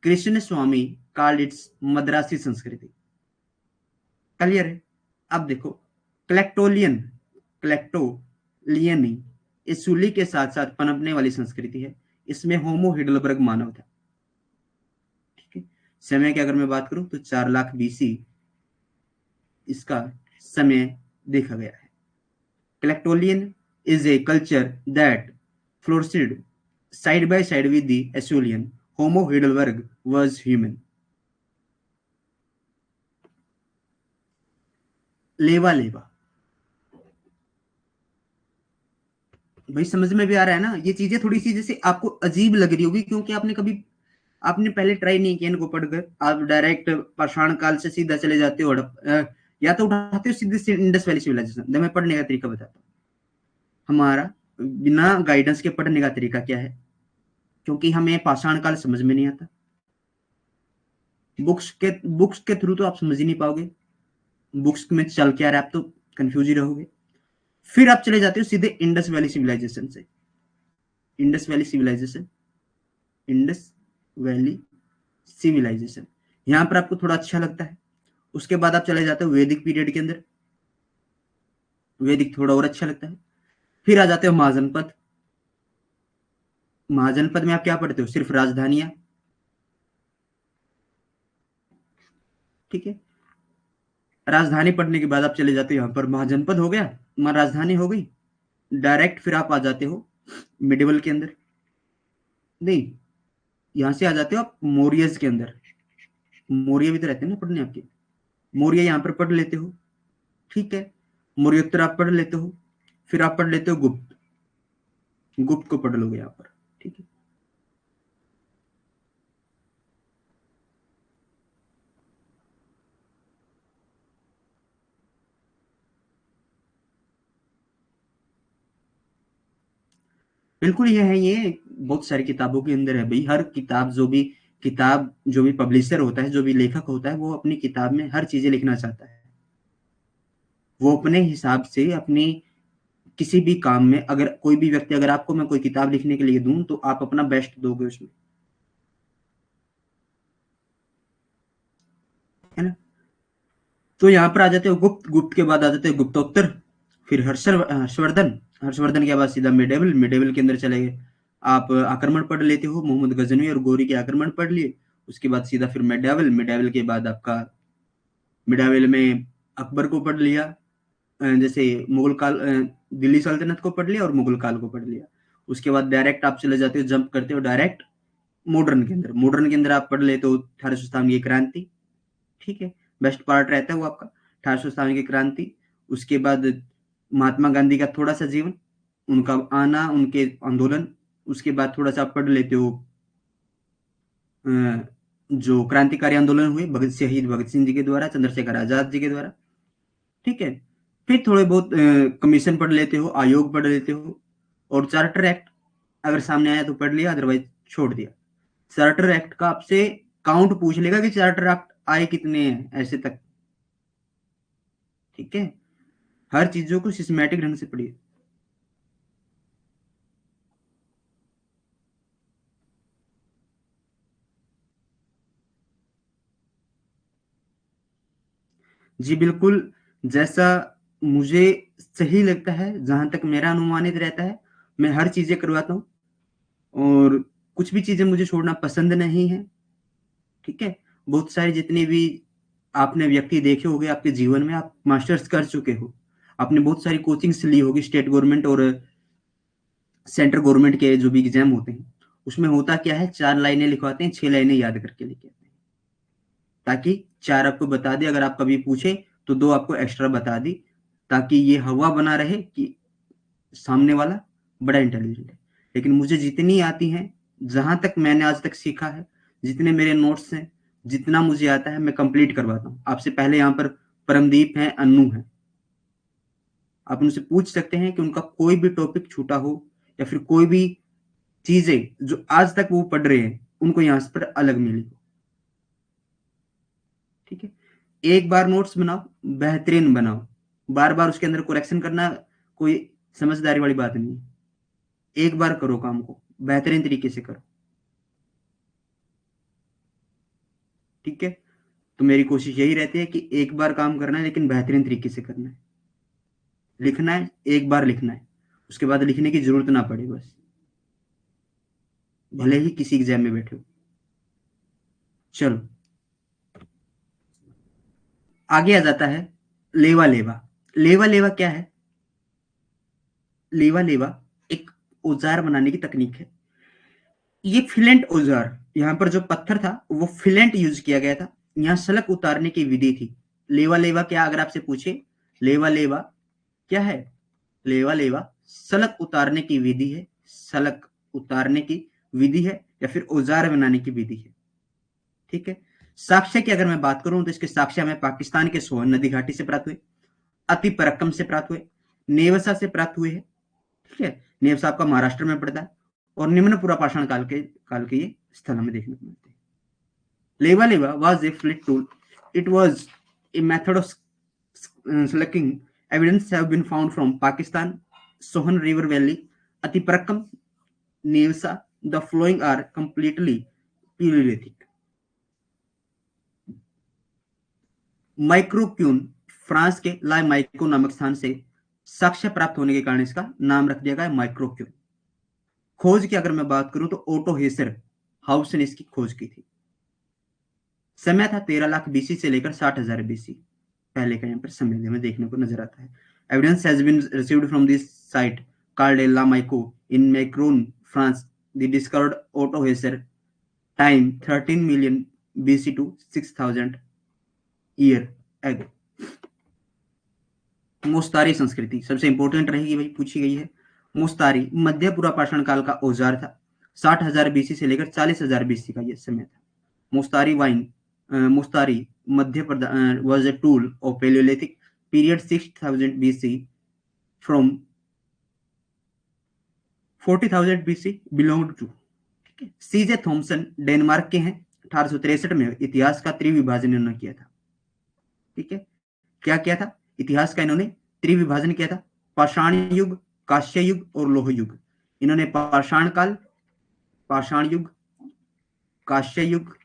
Krishna Swami called its Madrasi संस्कृति। Clear है? अब देखो, क्लेक्टोलियन, क्लेक्टोलियनी एसूली के साथ साथ पनपने वाली संस्कृति है। इसमें होमो हिडलबर्ग मानव था। ठीक है, समय की अगर मैं बात करूं तो 4 लाख बीसी इसका समय देखा गया है। Clactonian is a culture that flourished side by side with the Acheulian. Homo Heidelberg was human. लेवा लेवा भाई समझ में भी आ रहा है ना? ये चीजें थोड़ी सी जैसे आपको अजीब लग रही होगी क्योंकि आपने पहले ट्राई नहीं किया इनको पढ़कर। आप डायरेक्ट पाषाण काल से सीधा चले जाते हो, या तो उठाते हो सीधे इंडस वैली सिविलाइजेशन। मैं पढ़ने का तरीका बताता हूँ। हमारा बिना गाइडेंस के पढ़ने का तरीका क्या है, क्योंकि हमें पाषाण काल समझ में नहीं आता। बुक्स के थ्रू तो आप समझ ही नहीं पाओगे, बुक्स में चल क्या रहा है, आप तो कंफ्यूज ही रहोगे। फिर आप चले जाते हो सीधे इंडस वैली सिविलाइजेशन से। Indus valley civilization, Indus valley civilization यहां पर आपको थोड़ा अच्छा लगता है। उसके बाद आप चले जाते हो वैदिक पीरियड के अंदर, वैदिक थोड़ा और अच्छा लगता है। फिर आ जाते हो महाजनपद। महाजनपद में आप क्या पढ़ते हो? सिर्फ राजधानियां। ठीक है, राजधानी पढ़ने के बाद आप चले जाते हो यहां पर महाजनपद हो गया, राजधानी हो गई। डायरेक्ट फिर आप आ जाते हो मिडिवल के अंदर। नहीं, यहां से आ जाते हो आप मौर्यज के अंदर। मौर्य भी तो रहते हैं ना पढ़ने आपके, मौर्य यहां पर पढ़ लेते हो। ठीक है, मौर्योत्तर आप पढ़ लेते हो। फिर आप पढ़ लेते हो गुप्त, गुप्त को पढ़ लोगे यहां पर। ठीक है, बिल्कुल ये है। ये बहुत सारी किताबों के अंदर है भाई। हर किताब जो भी पब्लिशर होता है, जो भी लेखक होता है, वो अपनी किताब में हर चीजें लिखना चाहता है। वो अपने हिसाब से अपनी किसी भी काम में, अगर कोई भी व्यक्ति, अगर आपको मैं कोई किताब लिखने के लिए दूं तो आप अपना बेस्ट दोगे उसमें। है ना। तो यहाँ पर आ जाते हो गुप्त, गुप्त के बाद आ जाते हो गुप्तोत्तर, फिर हर्षवर्धन, हर्षवर्धन के बाद सीधा मिडेवल, मिडेवल के अंदर चले गए आप, आक्रमण पढ़ लेते हो, मोहम्मद गजनवी और गोरी के आक्रमण पढ़ लिए। उसके बाद सीधा फिर मिडेवल, मिडेवल के बाद आपका मिडावेल में अकबर को पढ़ लिया, जैसे मुगल काल, दिल्ली सल्तनत को पढ़ लिया और मुगल काल को पढ़ लिया। उसके बाद डायरेक्ट आप चले जाते हो, जंप करते हो डायरेक्ट मॉडर्न के अंदर। मॉडर्न के अंदर आप पढ़ लेते हो 1857 की क्रांति, ठीक है, बेस्ट पार्ट रहता है वो आपका 1857 की क्रांति। उसके बाद महात्मा गांधी का थोड़ा सा जीवन, उनका आना, उनके आंदोलन। उसके बाद थोड़ा सा आप पढ़ लेते हो जो क्रांतिकारी आंदोलन हुए शहीद भगत सिंह जी के द्वारा, चंद्रशेखर आजाद जी के द्वारा, ठीक है। फिर थोड़े बहुत कमीशन पढ़ लेते हो, आयोग पढ़ लेते हो, और चार्टर एक्ट अगर सामने आया तो पढ़ लिया, अदरवाइज छोड़ दिया। चार्टर एक्ट का आपसे काउंट पूछ लेगा कि चार्टर एक्ट आए कितने हैं ऐसे तक, ठीक है। हर चीजों को सिस्टमैटिक ढंग से पढ़िए। जी बिल्कुल, जैसा मुझे सही लगता है, जहां तक मेरा अनुमानित रहता है, मैं हर चीजें करवाता हूँ, और कुछ भी चीजें मुझे छोड़ना पसंद नहीं है, ठीक है। बहुत सारे जितने भी आपने व्यक्ति देखे होंगे आपके जीवन में, आप मास्टर्स कर चुके हो, आपने बहुत सारी कोचिंग्स ली होगी, स्टेट गवर्नमेंट और सेंट्रल गवर्नमेंट के जो भी एग्जाम होते हैं, उसमें होता क्या है, 4 लाइनें लिखवाते हैं, 6 लाइनें याद करके लेके आते हैं, ताकि 4 आपको बता दे, अगर आप कभी पूछे तो 2 आपको एक्स्ट्रा बता दी, ताकि ये हवा बना रहे कि सामने वाला बड़ा इंटेलिजेंट है। लेकिन मुझे जितनी आती हैं, जहां तक मैंने आज तक सीखा है, जितने मेरे नोट्स हैं, जितना मुझे आता है मैं कंप्लीट करवाता हूँ। आपसे पहले यहाँ पर परमदीप है, अन्नू है, आप उनसे पूछ सकते हैं कि उनका कोई भी टॉपिक छूटा हो, या फिर कोई भी चीजें जो आज तक वो पढ़ रहे हैं उनको यहाँ पर अलग मिली हो, ठीक है। एक बार नोट्स बनाओ, बेहतरीन बनाओ, बार बार उसके अंदर करेक्शन करना कोई समझदारी वाली बात नहीं है। एक बार करो काम को, बेहतरीन तरीके से करो, ठीक है। तो मेरी कोशिश यही रहती है कि एक बार काम करना है, लेकिन बेहतरीन तरीके से करना है। लिखना है, एक बार लिखना है, उसके बाद लिखने की जरूरत ना पड़े बस, भले ही किसी एग्जाम में बैठे हो। चलो आगे आ जाता है लेवा लेवा। लेवा लेवा क्या है? लेवा लेवा एक औजार बनाने की तकनीक है। ये फिलेंट औजार, यहाँ पर जो पत्थर था वो फिलेंट यूज किया गया था, यहाँ सलक उतारने की विधि थी। लेवा लेवा क्या, अगर आपसे पूछे लेवा लेवा क्या है, लेवा लेवा सलक उतारने की विधि है, सलक उतारने की विधि है, या फिर औजार बनाने की विधि है, ठीक है। साक्ष्य की अगर मैं बात करूं तो इसके साक्ष्य हमें पाकिस्तान के सोहन नदी घाटी से प्राप्त हुए, अति परक्कम से प्राप्त हुए, नेवसा से प्राप्त हुए हैं, ठीक है। नेवसा आपका महाराष्ट्र में पड़ता है, और निम्न पुरापाषाण काल के ये स्थल हमें देखने को मिलते हैं। लेवा लेवा was a fleet tool. It was a method of selecting. Evidence have been found from Pakistan, Sohan River Valley, Atiparakam, Nevsa. The flowing are completely Paleolithic. Micoquian France के ला माइको नामक स्थान से साक्ष्य प्राप्त होने के कारण इसका नाम रख दिया गया माइक्रोक्यून। खोज की अगर मैं बात करूं तो ओटो हेसर हाउस ने इसकी खोज की थी। समय था 13 लाख बीसी से लेकर 60,000 बीसी, पहले का यहाँ पर समय हमें देखने को नजर आता है। Evidence has been received from this site called La Micoque in Macron France. The discovered Otto Hauser time 13 million BC to 6,000 year ago. Mousterian संस्कृति सबसे इंपॉर्टेंट रहेगी भाई, पूछी गई है। मोस्तारी मध्य पुरापाषाण काल का औजार था, 60,000 बीसी से लेकर 40,000 बीसी का यह समय था। Mostari wine, Mostari Madhya was a tool of Paleolithic period 6,000 BC from 40,000 BC belonged to, ठीक है। सीजे थॉमसन डेनमार्क के हैं, 1863 में इतिहास का त्रिविभाजन इन्होंने किया था, ठीक है। क्या किया था? इतिहास का इन्होंने त्रिविभाजन किया था, पाषाण युग, कांस्य युग और लोह युग। इन्होंने पाषाण काल, पाषाण युग, कांस्य युग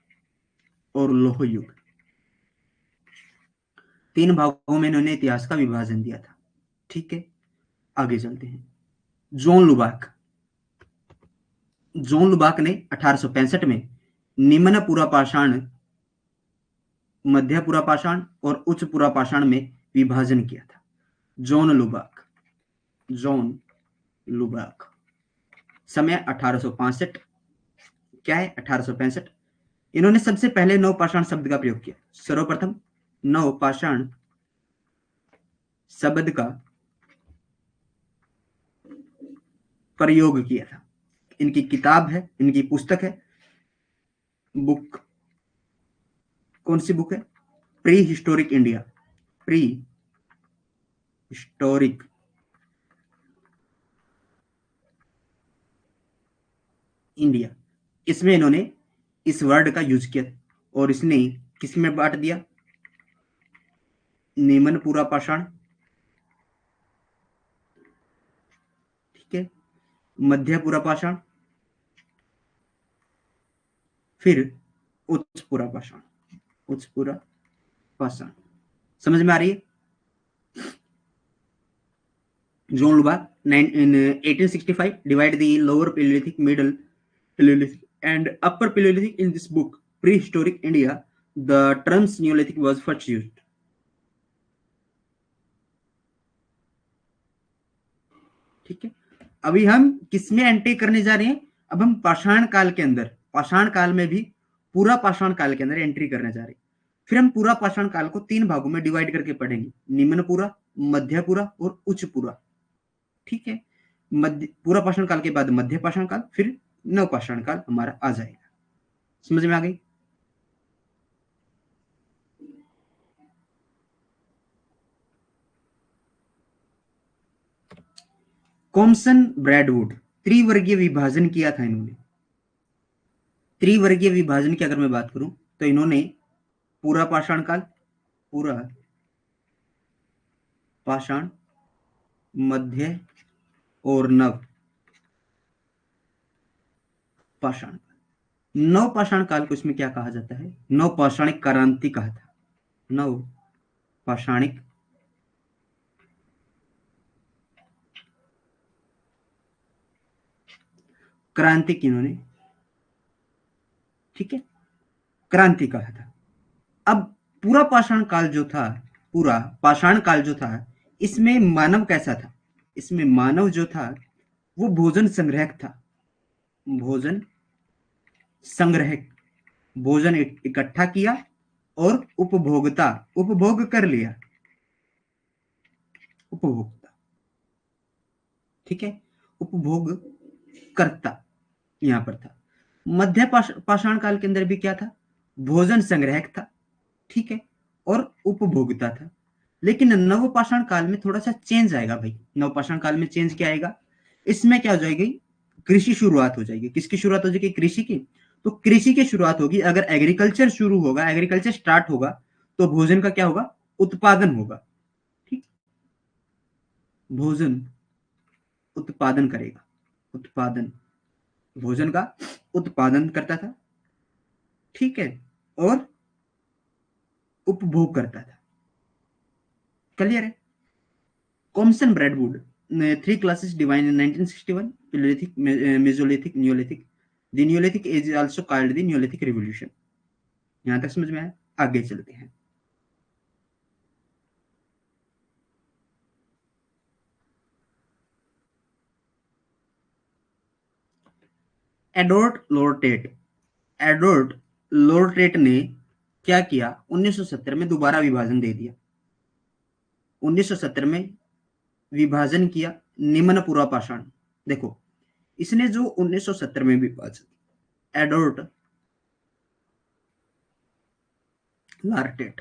और लोह युग, 3 भागों में इन्होंने इतिहास का विभाजन दिया था। ठीक है, आगे चलते हैं। जॉन लुबाक ने 1865 में निम्न पुरापाषाण, मध्य पुरापाषाण और उच्च पुरापाषाण में विभाजन किया था। जॉन लुबाक समय 1865, क्या है 1865। इन्होंने सबसे पहले नवपाषाण शब्द का प्रयोग किया। सर्वप्रथम नवपाषाण शब्द का प्रयोग किया था। इनकी किताब है, इनकी पुस्तक है, बुक, कौन सी बुक है? Pre historic India, pre historic India. इसमें इन्होंने इस वर्ड का यूज किया और इसने किस में बांट दिया? निम्न पुरापाषाण, ठीक है, मध्य पुरापाषाण, फिर उच्च पुरापाषाण। उच्च पुरापाषाण समझ में आ रही है? John लुबाक in 1865 divide the lower Paleolithic, middle Paleolithic and upper Paleolithic. In this book, Prehistoric India, the terms Neolithic was first used. ठीक है, अभी हम किसमें एंट्री करने जा रहे हैं? अब हम पाषाण काल के अंदर, पाषाण काल में भी पूरा पाषाण काल के अंदर एंट्री करने जा रहे हैं। फिर हम पूरा पाषाण काल को 3 भागों में डिवाइड करके पढ़ेंगे, निम्न पुरा, मध्य पुरा और उच्च पुरा। ठीक है, पूरा पाषाण काल के बाद मध्य पाषाण काल, फिर नव पाषाण काल हमारा आ जाएगा। समझ में आ गई? कॉमसन ब्रैडवुड, त्रिवर्गीय विभाजन किया था इन्होंने। त्रिवर्गीय विभाजन की अगर मैं बात करूं तो इन्होंने पूरा पाषाण काल, पूरा पाषाण, मध्य और नव पाषाण काल। नव पाषाण काल को इसमें क्या कहा जाता है? नव पाषाणिक क्रांति कहा था। नव पाषाणिक क्रांति की इन्होंने, ठीक है, क्रांति कहा था। अब पूरा पाषाण काल जो था, पूरा पाषाण काल जो था, इसमें मानव कैसा था? इसमें मानव जो था वो भोजन संग्रहक था। भोजन संग्रहक, भोजन इकट्ठा किया और उपभोक्ता, उपभोग कर लिया, उपभोक्ता, ठीक है, उपभोग करता यहां पर था। मध्य पाषाण काल के अंदर भी क्या था? भोजन संग्रहक था, ठीक है, और उपभोक्ता था। लेकिन नव पाषाण काल में थोड़ा सा चेंज आएगा भाई। नव पाषाण काल में चेंज क्या आएगा? इसमें क्या हो जाएगी? कृषि शुरुआत हो जाएगी। किसकी शुरुआत हो जाएगी? कृषि की। तो कृषि की शुरुआत होगी। अगर एग्रीकल्चर शुरू होगा, एग्रीकल्चर स्टार्ट होगा, तो भोजन का क्या होगा? उत्पादन होगा। ठीक, भोजन उत्पादन करेगा, उत्पादन, भोजन का उत्पादन करता था, ठीक है, और उपभोग करता था। क्लियर है? कॉमसन ब्रैडवुड, 3 classes divided in 1961, Paleolithic, Mesolithic, Neolithic. The Neolithic age is also called the Neolithic Revolution. यहां तक समझ में आया? आगे चलते हैं। एडवर्ड लोरटेट ने क्या किया? 1970 में दोबारा विभाजन दे दिया। 1970 में विभाजन किया निम्न पूर्व पाषाण। देखो, इसने जो 1970 में विभाजन, एडवर्ड लार्टेट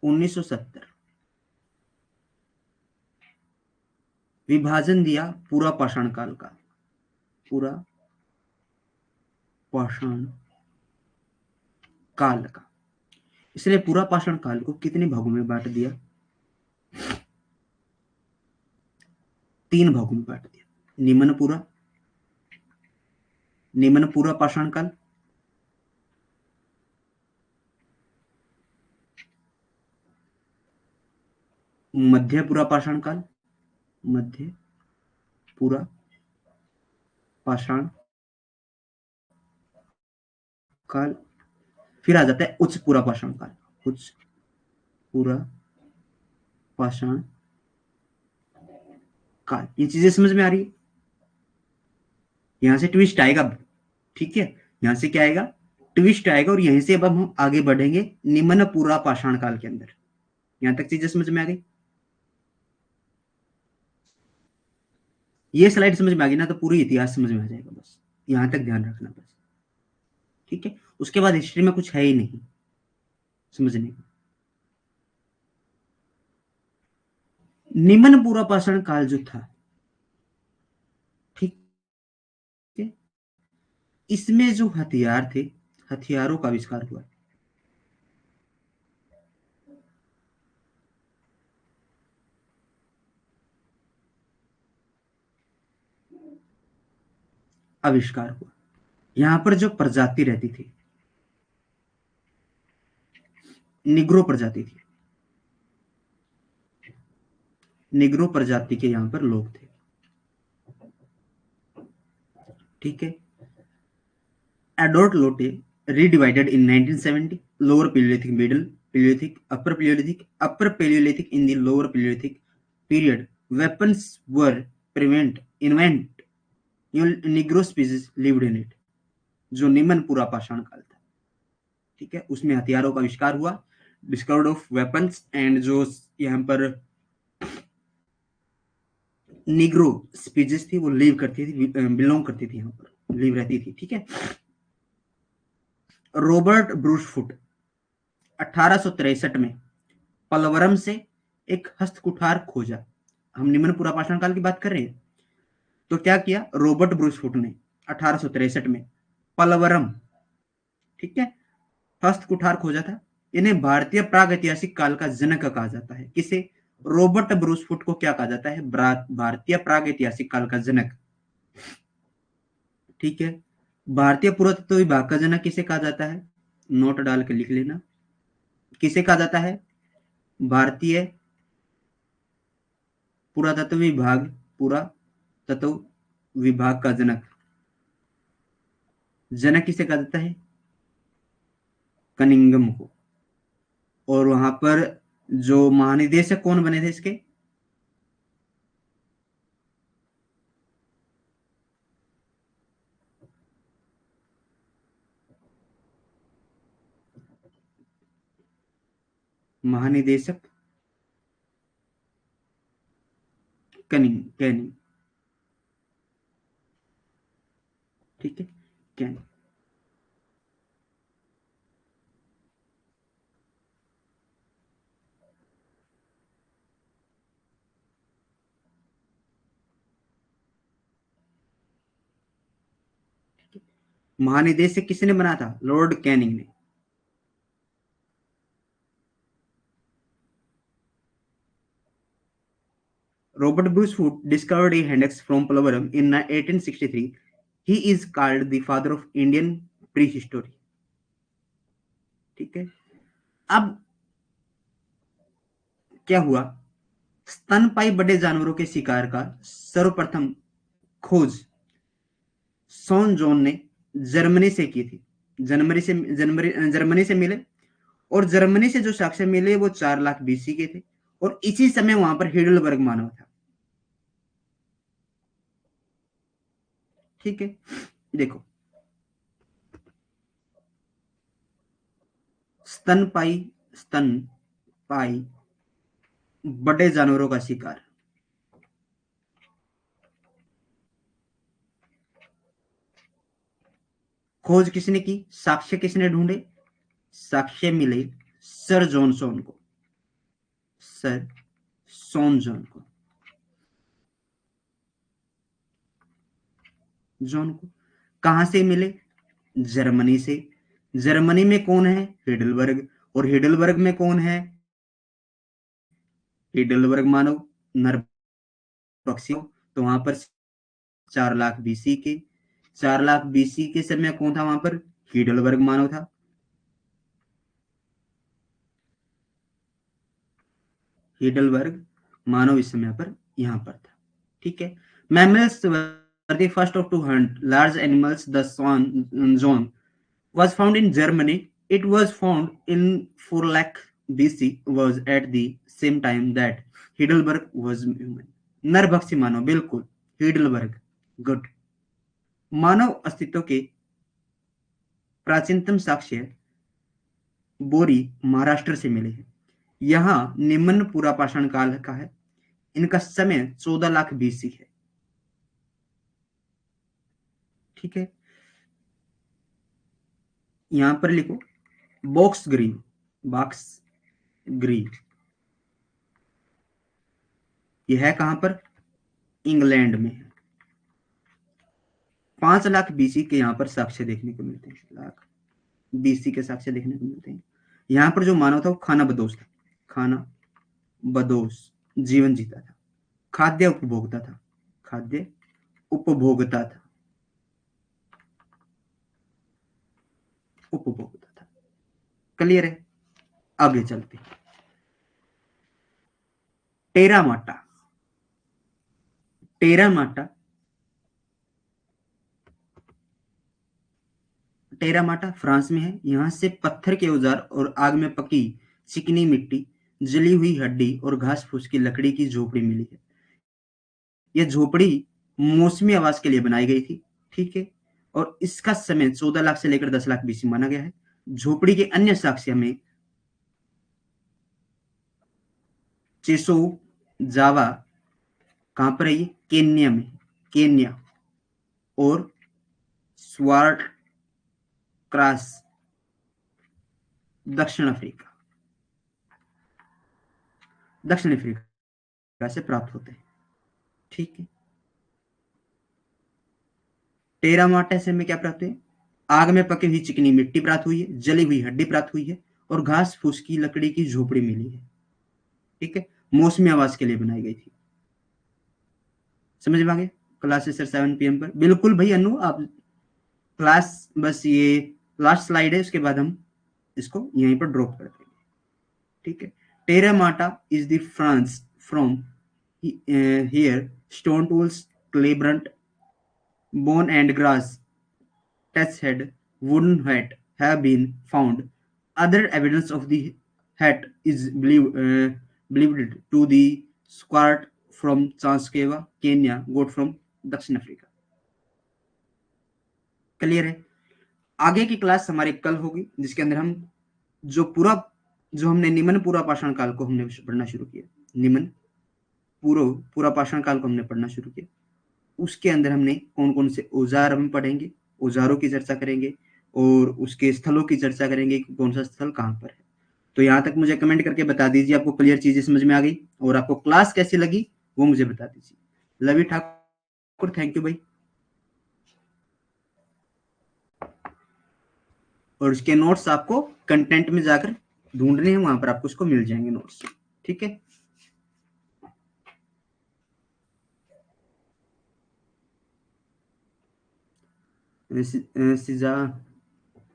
1970 विभाजन दिया पूरा पाषाण काल का, पूरा पाषाण काल का। इसने पूरा पाषाण काल को कितने भागों में बांट दिया? 3 भागों में बांट दिया। निम्न पूरा पाषाण काल, मध्य पूरा पाषाण काल, मध्य पूरा पाषाण काल। फिर आ जाता है उच्च पूरा पाषाण काल, उच्च पूरा पाषाण काल। ये चीजें समझ में आ रही है? यहां से ट्विस्ट आएगा, ठीक है, यहां से क्या आएगा, ट्विस्ट आएगा, और यहीं से अब हम आगे बढ़ेंगे निम्न पूरा पाषाण काल के अंदर। यहां तक चीजें समझ में आ गई? ये स्लाइड समझ में आ गई ना, तो पूरी इतिहास समझ में आ जाएगा, बस यहां तक ध्यान रखना बस, ठीक है। उसके बाद हिस्ट्री में कुछ है ही नहीं समझने का। निम्न पूरा पाषाण काल जो था, ठीक है, इसमें जो हथियार थे, हथियारों का आविष्कार हुआ। आविष्कार हुआ। यहां पर जो प्रजाति रहती थी, निग्रो प्रजाति थी, निग्रो प्रजाति के यहां पर लोग थे, ठीक है। एडोर्ट लोटे redivided in 1970, lower Paleolithic, middle Paleolithic, upper Paleolithic. In the lower Paleolithic period, weapons were invent Negro species lived in it, जो निम्न पूरा पाषाण काल था, ठीक है। उसमें हथियारों का आविष्कार हुआ, डिस्कवर्ड ऑफ वेपन्स, एंड जो यहाँ पर निग्रो स्पीसीज थी वो लिव करती थी, बिलोंग करती थी, यहाँ पर लिव रहती थी, ठीक है। रॉबर्ट ब्रूस फुट 1863 में पलवरम से एक हस्तकुठार खोजा। हम निम्न पूरा पाषाण काल की बात कर रहे हैं, तो क्या किया रॉबर्ट ब्रूस फुट ने 1863 में पलवरम, ठीक है, हस्तकुठार खोजा था। इन्हें भारतीय प्रागैतिहासिक काल का जनक कहा जाता है। किसे? रॉबर्ट ब्रूस फुट को क्या कहा जाता है? भारतीय प्रागैतिहासिक काल का जनक, ठीक है। भारतीय पुरातत्व विभाग का जनक किसे कहा जाता है? नोट डाल के लिख लेना, किसे कहा जाता है? भारतीय पुरातत्व विभाग, पुरातत्व विभाग का जनक, जनक किसे कहा जाता है? कनिंगम को। और वहां पर जो महानिदेशक कौन बने थे इसके? महानिदेशक कैनिंग, ठीक है, कैनिंग। महानिदेशक किसने बना था? लॉर्ड कैनिंग ने। Robert Bruce Foote discovered a index from Pallavaram in 1863. He is called the father of Indian prehistory, ठीक है। अब क्या हुआ? स्तनपाई बड़े जानवरों के शिकार का सर्वप्रथम खोज सॉन जॉन ने जर्मनी से की थी। जर्मनी से मिले, और जर्मनी से जो साक्ष्य मिले वो 4 लाख बीसी के थे, और इसी समय वहां पर हिडलबर्ग मानव था, ठीक है। देखो, स्तनपाई बड़े जानवरों का शिकार, खोज किसने की? साक्ष्य किसने ढूंढे? साक्ष्य मिले सर जॉनसन को, सर सॉन जॉन को, जॉन को। कहां से मिले? जर्मनी से। जर्मनी में कौन है? हिडलबर्ग। और हिडलबर्ग में कौन है? हिडलबर्ग मानव नर पक्षियों। तो वहां पर 4 लाख बीसी के, 4 लाख बीसी के समय कौन था वहां पर? हिडलबर्ग मानव था। हिडलबर्ग मानव इस समय पर यहाँ पर था। ठीक है। Mammals were the first of to hunt large animals. The John was found in Germany. It was found in 4 lakh BC, was at the same time that Heidelberg was human. नरभक्षी मानव, बिल्कुल Heidelberg, good. मानव अस्तित्व के प्राचीनतम साक्ष्य बोरी महाराष्ट्र से मिले हैं। यहाँ निम्न पूरा पाषाण काल का है। इनका समय 14 लाख BC है। ठीक है। यहां पर लिखो बॉक्स ग्रीन, बॉक्स ग्रीन। यह है कहां पर? इंग्लैंड में है। 5 लाख BC के यहाँ पर साक्ष्य देखने को मिलते हैं। लाख BC के साक्ष्य देखने को मिलते हैं। यहाँ पर जो मानव था वो खाना बदोश था। खाना बदोश जीवन जीता था। खाद्य उपभोक्ता था। खाद्य उपभोक्ता था। उपभोक्ता था। क्लियर है? आगे चलते हैं। टेरामाटा। टेरामाटा टेरामाटा फ्रांस में है। यहां से पत्थर के औजार और आग में पकी चिकनी मिट्टी, जली हुई हड्डी और घास फूस की लकड़ी की झोपड़ी मिली है। यह झोपड़ी मौसमी आवास के लिए बनाई गई थी। ठीक है। और इसका समय 14 लाख से लेकर 10 लाख BC माना गया है। झोपड़ी के अन्य साक्ष्य में चेसो जावा, कहां पर है ये? केन्या में। केन्या। और स्वार्ट क्रॉस दक्षिण अफ्रीका। दक्षिण अफ्रीका से प्राप्त होते हैं। ठीक है। टेरामाटा से हमें क्या प्राप्त है? आग में पकी हुई चिकनी मिट्टी प्राप्त हुई है, जली हुई हड्डी प्राप्त हुई है और घास फूस की लकड़ी की झोपड़ी मिली है। ठीक है। मौसमी आवास के लिए बनाई गई थी। समझ में आ गया? क्लासेस सर 7 PM पर। बिल्कुल भाई अनु, आप क्लास बस ये लास्ट स्लाइड है, उसके बाद हम इसको यहीं पर ड्रॉप कर देंगे। ठीक है। Terra Amata is the France from here stone tools, clay burnt, bone and grass, touch head, wooden hat have been found. Other evidence of the hat is believed to the squat from Transkeva, Kenya, goat from दक्षिण Africa. Clear है? आगे की class हमारी कल होगी, जिसके अंदर हम जो हमने निम्न पूरा पाषाण काल को हमने पढ़ना शुरू किया। निम्न पूरा पाषाण काल को हमने पढ़ना शुरू किया। उसके अंदर हमने कौन कौन से औजार हम पढ़ेंगे, औजारों की चर्चा करेंगे और उसके स्थलों की चर्चा करेंगे कि कौन सा स्थल कहां पर है। तो यहां तक मुझे कमेंट करके बता दीजिए आपको क्लियर चीजें समझ में आ गई और आपको क्लास कैसी लगी वो मुझे बता दीजिए। लवी ठाकुर, थैंक यू भाई। और इसके नोट्स आपको कंटेंट में जाकर ढूंढने हैं, वहां पर आपको उसको मिल जाएंगे नोट्स। ठीक है।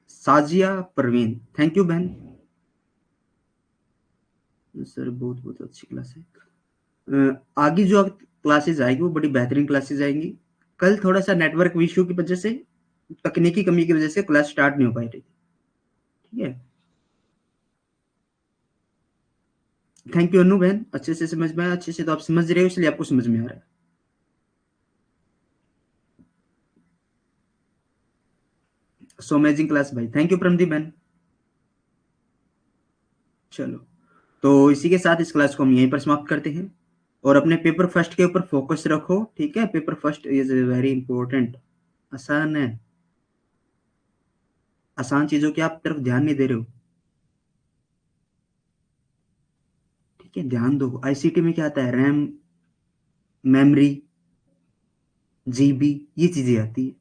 साजिया परवीन, थैंक यू बहन। सर बहुत बहुत अच्छी क्लास है। आगे जो क्लासेस आएगी वो बड़ी बेहतरीन क्लासेस आएंगी। कल थोड़ा सा नेटवर्क इश्यू की वजह से, तकनीकी कमी की वजह से क्लास स्टार्ट नहीं हो पाई थी। ठीक है। थैंक यू अनु बहन, अच्छे से समझ में आया। अच्छे से तो आप समझ रहे हो, इसलिए आपको समझ में आ रहा है। सो अमेजिंग क्लास भाई, थैंक यू प्रमदीप बहन। चलो, तो इसी के साथ इस क्लास को हम यहीं पर समाप्त करते हैं और अपने पेपर फर्स्ट के ऊपर फोकस रखो। ठीक है। Paper first is very important. आसान है। आसान चीजों की आप तरफ ध्यान नहीं दे रहे हो। ठीक है, ध्यान दो। आईसीटी में क्या आता है? रैम, मेमोरी, जीबी, ये चीजें आती है।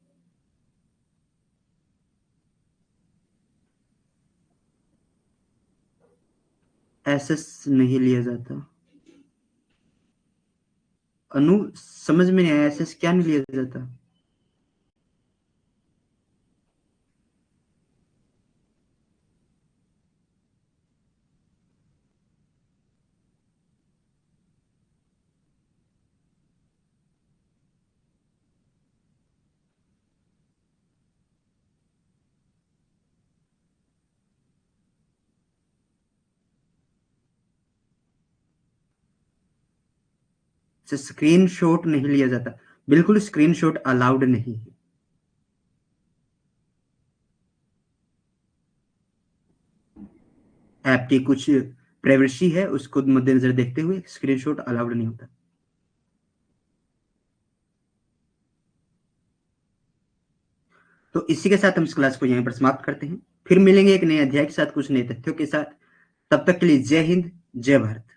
एसएस नहीं लिया जाता। अनु, समझ में नहीं आया, एसएस क्या नहीं लिया जाता? स्क्रीनशॉट नहीं लिया जाता, बिल्कुल स्क्रीनशॉट अलाउड नहीं है। ऐप की कुछ प्राइवेसी है, उसको मद्देनजर देखते हुए स्क्रीनशॉट अलाउड नहीं होता। तो इसी के साथ हम इस क्लास को यहीं पर समाप्त करते हैं। फिर मिलेंगे एक नए अध्याय के साथ, कुछ नए तथ्यों के साथ। तब तक के लिए जय हिंद, जय भारत।